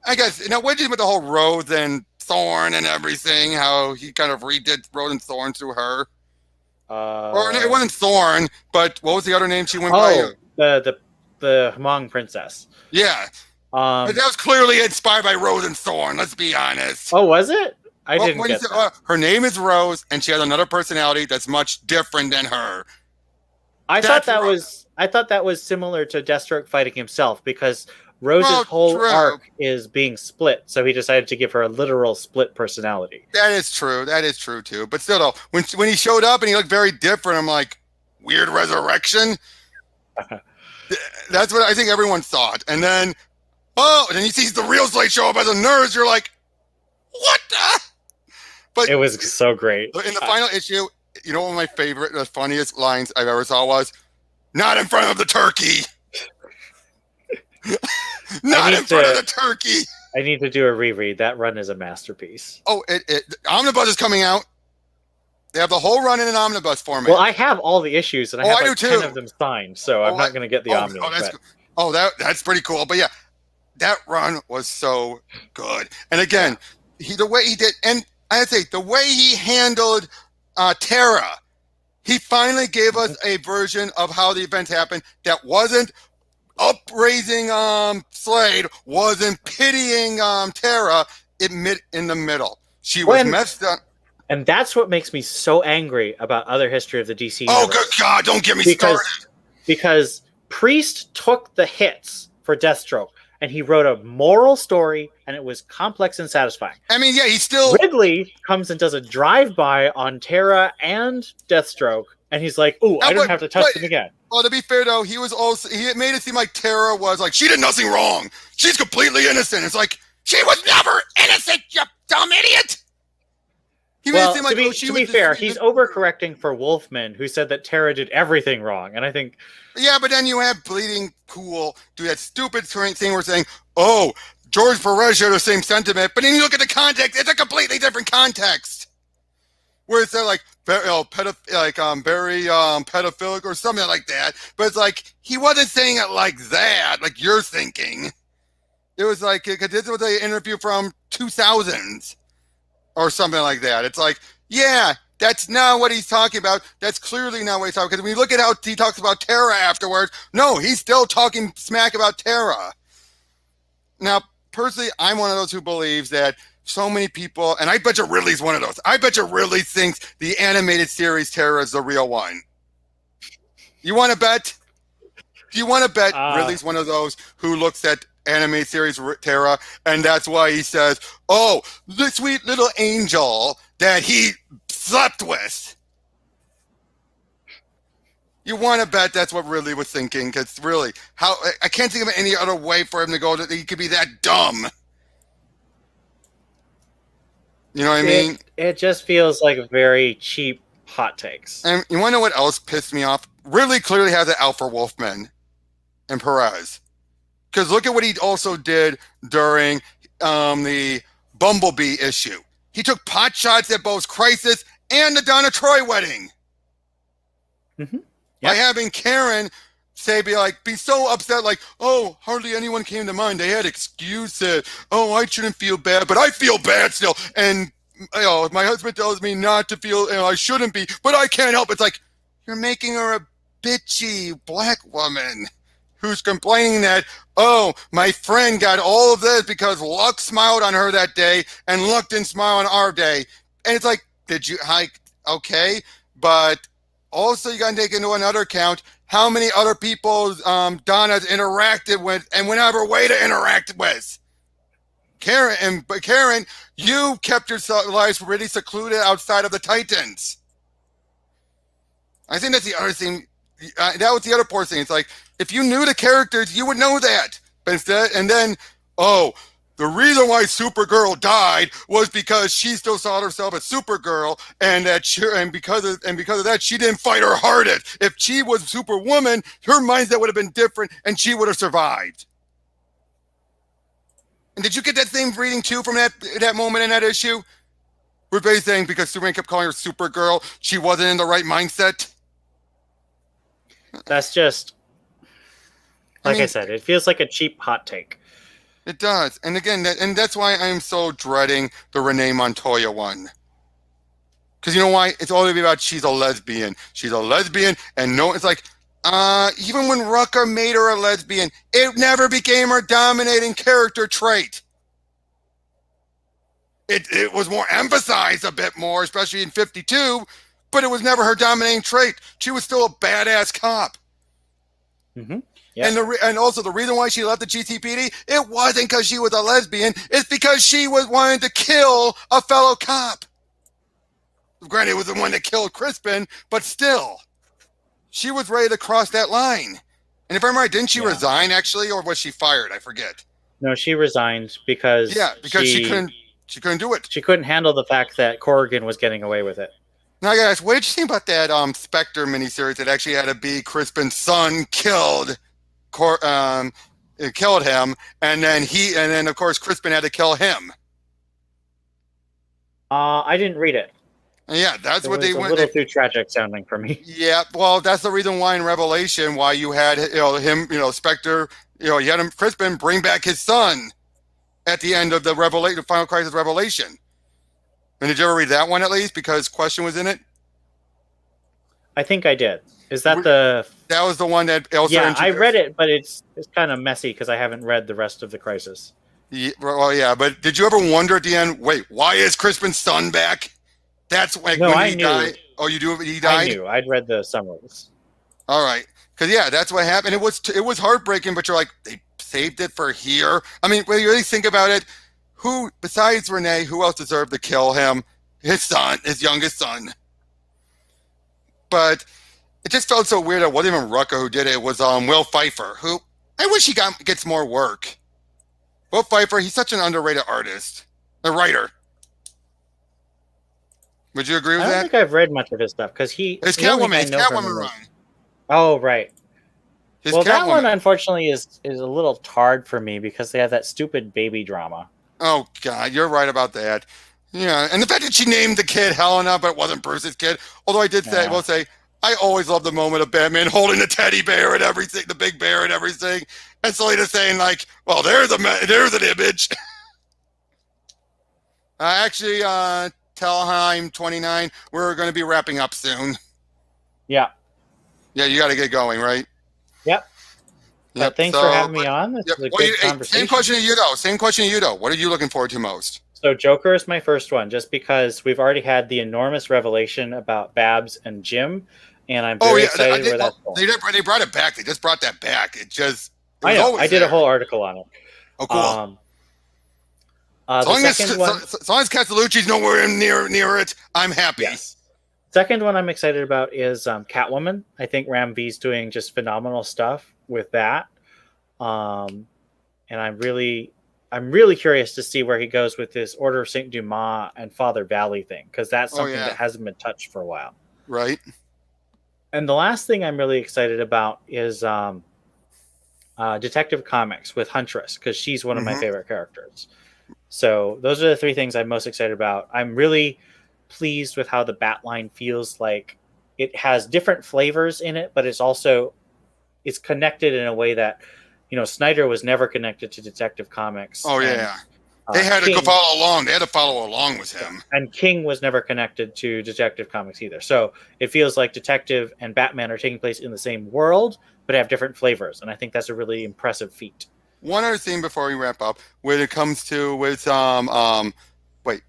I guess, what did with the whole Rose and Thorn and everything? How he kind of redid Rose and Thorn through her. Or it wasn't Thorn, but what was the other name she went by? The Hmong princess. Yeah. But that was clearly inspired by Rose and Thorn, let's be honest. Oh, was it? I didn't get that. Her name is Rose, and she has another personality that's much different than her. I thought that was similar to Deathstroke fighting himself, because Rose's whole arc is being split, so he decided to give her a literal split personality. That is true. That is true too. But still, though, when he showed up and he looked very different, I'm like, weird resurrection. That's what I think everyone thought. And then, and then he sees the real Slade show up as a nurse. You're like, what the? But it was so great. In the final issue, one of my favorite, the funniest lines I've ever saw was, "Not in front of the turkey." Not in front of the turkey. I need to do a reread. That run is a masterpiece. Oh, Omnibus is coming out. They have the whole run in an omnibus format. Well, I have all the issues, and I have 10 of them signed, so I'm not going to get the omnibus. That's pretty cool. But yeah, that run was so good. And again, the way he did, and I'd say the way he handled Terra, he finally gave us a version of how the events happened that wasn't upraising Slade, wasn't pitying Terra. It met in the middle. She was messed up. And that's what makes me so angry about other history of the DC universe. Oh, good God, don't get me started. Because Priest took the hits for Deathstroke, and he wrote a moral story, and it was complex and satisfying. I mean, yeah, Ridley comes and does a drive-by on Terra and Deathstroke, and he's like, "Ooh, I don't have to touch them again." Well, to be fair, though, he made it seem like Terra was like, she did nothing wrong. She's completely innocent. It's like, she was never innocent, you dumb idiot! To be fair, he's overcorrecting for Wolfman, who said that Terra did everything wrong, and I think... Yeah, but then you have Bleeding Cool do that stupid thing where saying, oh, George Perez shared the same sentiment, but then you look at the context, it's a completely different context. Where it's like, very pedophilic or something like that, but it's like, he wasn't saying it like that, like you're thinking. It was like, because this was an interview from 2000s. Or something like that. It's like, yeah, that's not what he's talking about. That's clearly not what he's talking about. Because when you look at how he talks about Terra afterwards, no, he's still talking smack about Terra. Now, personally, I'm one of those who believes that so many people, and I bet you Ridley's one of those. I bet you Ridley thinks the animated series Terra is the real one. You want to bet? Do you want to bet Ridley's one of those who looks at anime series Terra, and that's why he says, oh, the sweet little angel that he slept with? You want to bet that's what Ridley was thinking, because really, I can't think of any other way for him to go that he could be that dumb. You know what I mean? It just feels like very cheap hot takes. And you want to know what else pissed me off? Ridley clearly has an out for Wolfman and Perez. Because look at what he also did during the Bumblebee issue. He took pot shots at both Crisis and the Donna Troy wedding. Mm-hmm. Yep. By having Karen be so upset, like, oh, hardly anyone came to mind. They had excuses. Oh, I shouldn't feel bad, but I feel bad still. And my husband tells me not to feel, I shouldn't be, but I can't help. It's like, you're making her a bitchy black woman who's complaining that, oh, my friend got all of this because luck smiled on her that day and luck didn't smile on our day. And it's like, okay, but also you got to take into another account how many other people Donna's interacted with and went out of her way to interact with. Karen, you kept your lives really secluded outside of the Titans. I think that's the other thing. That was the other poor thing. It's like, if you knew the characters, you would know that. But instead, and then, the reason why Supergirl died was because she still saw herself as Supergirl, and because of that, she didn't fight her hardest. If she was Superwoman, her mindset would have been different, and she would have survived. And did you get that same reading too from that moment in that issue? We're basically saying because Superman kept calling her Supergirl, she wasn't in the right mindset. That's just, I said, it feels like a cheap hot take. It does. And again, that's why I'm so dreading the Renee Montoya one. Because you know why? It's all going to be about she's a lesbian. She's a lesbian, and it's like, even when Rucker made her a lesbian, it never became her dominating character trait. It was more emphasized a bit more, especially in 52, but it was never her dominating trait. She was still a badass cop. Mm-hmm. Yeah. And also the reason why she left the GCPD, it wasn't because she was a lesbian. It's because she was wanting to kill a fellow cop. Granted, it was the one that killed Crispin, but still, she was ready to cross that line. And if I'm right, didn't she resign actually, or was she fired? I forget. No, she resigned because she couldn't do it. She couldn't handle the fact that Corrigan was getting away with it. Now, I gotta ask, what did you think about that Spectre miniseries that actually had to be Crispin's son killed him, and then of course Crispin had to kill him. I didn't read it. Yeah, that's what they went. A little too tragic sounding for me. Yeah, well, that's the reason why in Revelation, why you had him, Spectre, you had him, Crispin bring back his son at the end of the Final Crisis Revelation. And did you ever read that one at least? Because Question was in it. I think I did. Is that That was the one that Elsa introduced? I read it, but it's kind of messy because I haven't read the rest of the Crisis. Yeah, well, yeah, but did you ever wonder at the end? Wait, why is Crispin's son back? That's when he died. Oh, you do? He died. I knew. I'd read the summaries. All right, because that's what happened. It was heartbreaking, but you're like, they saved it for here. I mean, when you really think about it, who besides Renee, who else deserved to kill him? His son, his youngest son. But it just felt so weird. It wasn't even Rucka who did it. It was Will Pfeiffer, who I wish he gets more work. Will Pfeiffer, he's such an underrated artist, a writer. Would you agree with that? I don't think I've read much of his stuff because his Catwoman run. Oh, right. That one unfortunately is a little tarred for me because they have that stupid baby drama. Oh God, you're right about that. Yeah, and the fact that she named the kid Helena, but it wasn't Bruce's kid. Although I did say, I always love the moment of Batman holding the teddy bear and everything, the big bear and everything, and Selena saying like, "Well, there's an image." Actually, Telheim 29. We're going to be wrapping up soon. Yeah. Yeah, you got to get going, right? Yep. Thanks for having me on. This is a great conversation. Same question to you, though. What are you looking forward to most? So Joker is my first one, just because we've already had the enormous revelation about Babs and Jim, and I'm very excited where that's going. They brought it back. They just brought that back. I did a whole article on it. Oh, cool. As long as Castellucci's nowhere near it, I'm happy. Yes. Second one I'm excited about is Catwoman. I think Ram V's doing just phenomenal stuff with that. And I'm really curious to see where he goes with this Order of Saint Dumas and Father Valley thing, because that's something that hasn't been touched for a while. Right. And the last thing I'm really excited about is Detective Comics with Huntress, because she's one of my favorite characters. So those are the three things I'm most excited about. I'm really pleased with how the Batline feels like it has different flavors in it, but it's connected in a way that, Snyder was never connected to Detective Comics. Oh, yeah. They had to go King, follow along. They had to follow along with yeah, him. and King was never connected to Detective Comics either. So it feels like Detective and Batman are taking place in the same world, but have different flavors, and I think that's a really impressive feat. One other thing before we wrap up, when it comes to with wait,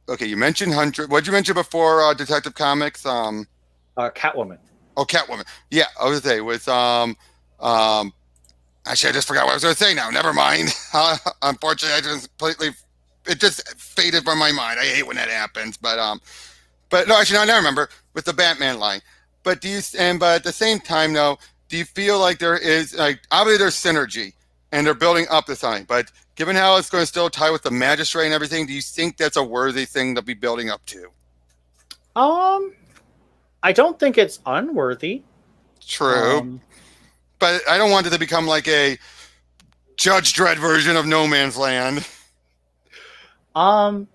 okay, you mentioned Hunter. What did you mention before Detective Comics? Catwoman. Oh, Catwoman. Yeah, I was gonna say with um. Actually, I just forgot what I was going to say now. Never mind. Unfortunately, I just completely it just faded from my mind. I hate when that happens. But no, actually, no, I never remember with the Batman line. But but at the same time, though, do you feel like there is like obviously there's synergy and they're building up to something, but given how it's going to still tie with the magistrate and everything, do you think that's a worthy thing to be building up to? Um, I don't think it's unworthy. True, Um, but I don't want it to become like a Judge Dredd version of No Man's Land.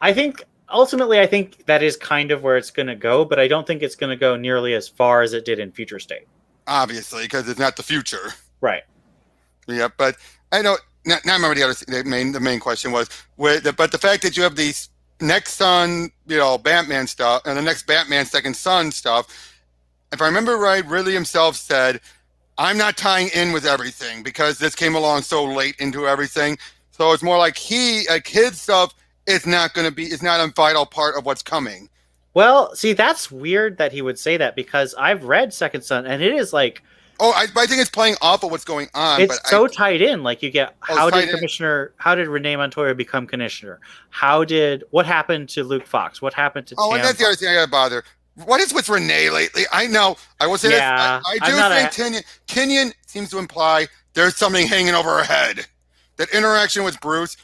I think ultimately, I think that is kind of where it's going to go, but I don't think it's going to go nearly as far as it did in Future State. Obviously, because it's not the future. Right. Yeah, but I know. Not remember the main question was but the fact that you have these next son, Batman stuff, and the next Batman second son stuff. If I remember right, Ridley himself said, "I'm not tying in with everything because this came along so late into everything." So it's more like his stuff is not going to be is not a vital part of what's coming. Well, see, that's weird that he would say that because I've read Second Son, and it is like Oh, I think it's playing off of what's going on, but it's so tied in. Like you get it's how tied did in. How did Renee Montoya become commissioner? What happened to Luke Fox? What happened to Oh, and Tam that's the other Fox? thing I got to bother. What is with Renee lately? I know. I will say this. Yeah, I I'm do not think a Kenyon seems to imply there's something hanging over her head. That interaction with Bruce,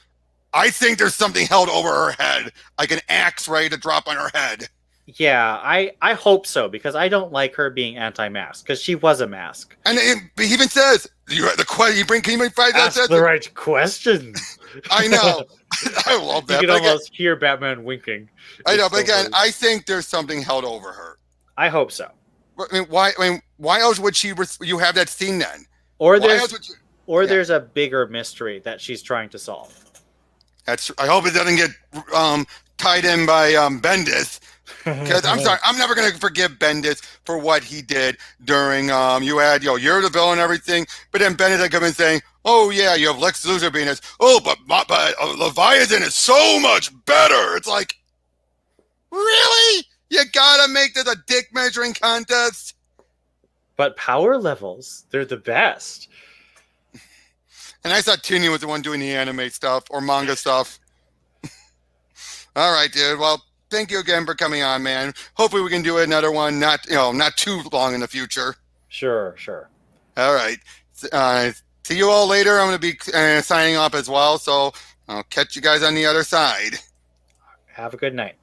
I think there's something held over her head, like an axe ready to drop on her head. yeah. I hope so because I don't like her being anti-mask because she was a mask. And he even says, you bring, can you bring five that Ask says the right questions. I know. I love You that. can But again, almost hear Batman winking. I It's know, but so again, funny. I think there's something held over her. I hope so. I mean, why else would you have that scene then? Or Why else there's would you? or Yeah. there's a bigger mystery that she's trying to solve. That's. I hope it doesn't get tied in by Bendis, because I'm sorry, I'm never gonna forgive Bendis for what he did during. You had you're the villain and everything, but then Bendis had come in saying, "Oh yeah, you have Lex Luthor being this. Oh, but Leviathan is so much better." It's like, really? You gotta make this a dick measuring contest? But power levels, they're the best. And I thought Tinian was the one doing the anime stuff or manga stuff. All right, dude. Well, thank you again for coming on, man. Hopefully we can do another one, not too long in the future. Sure, sure. All right. See you all later. I'm going to be signing off as well, so I'll catch you guys on the other side. Have a good night.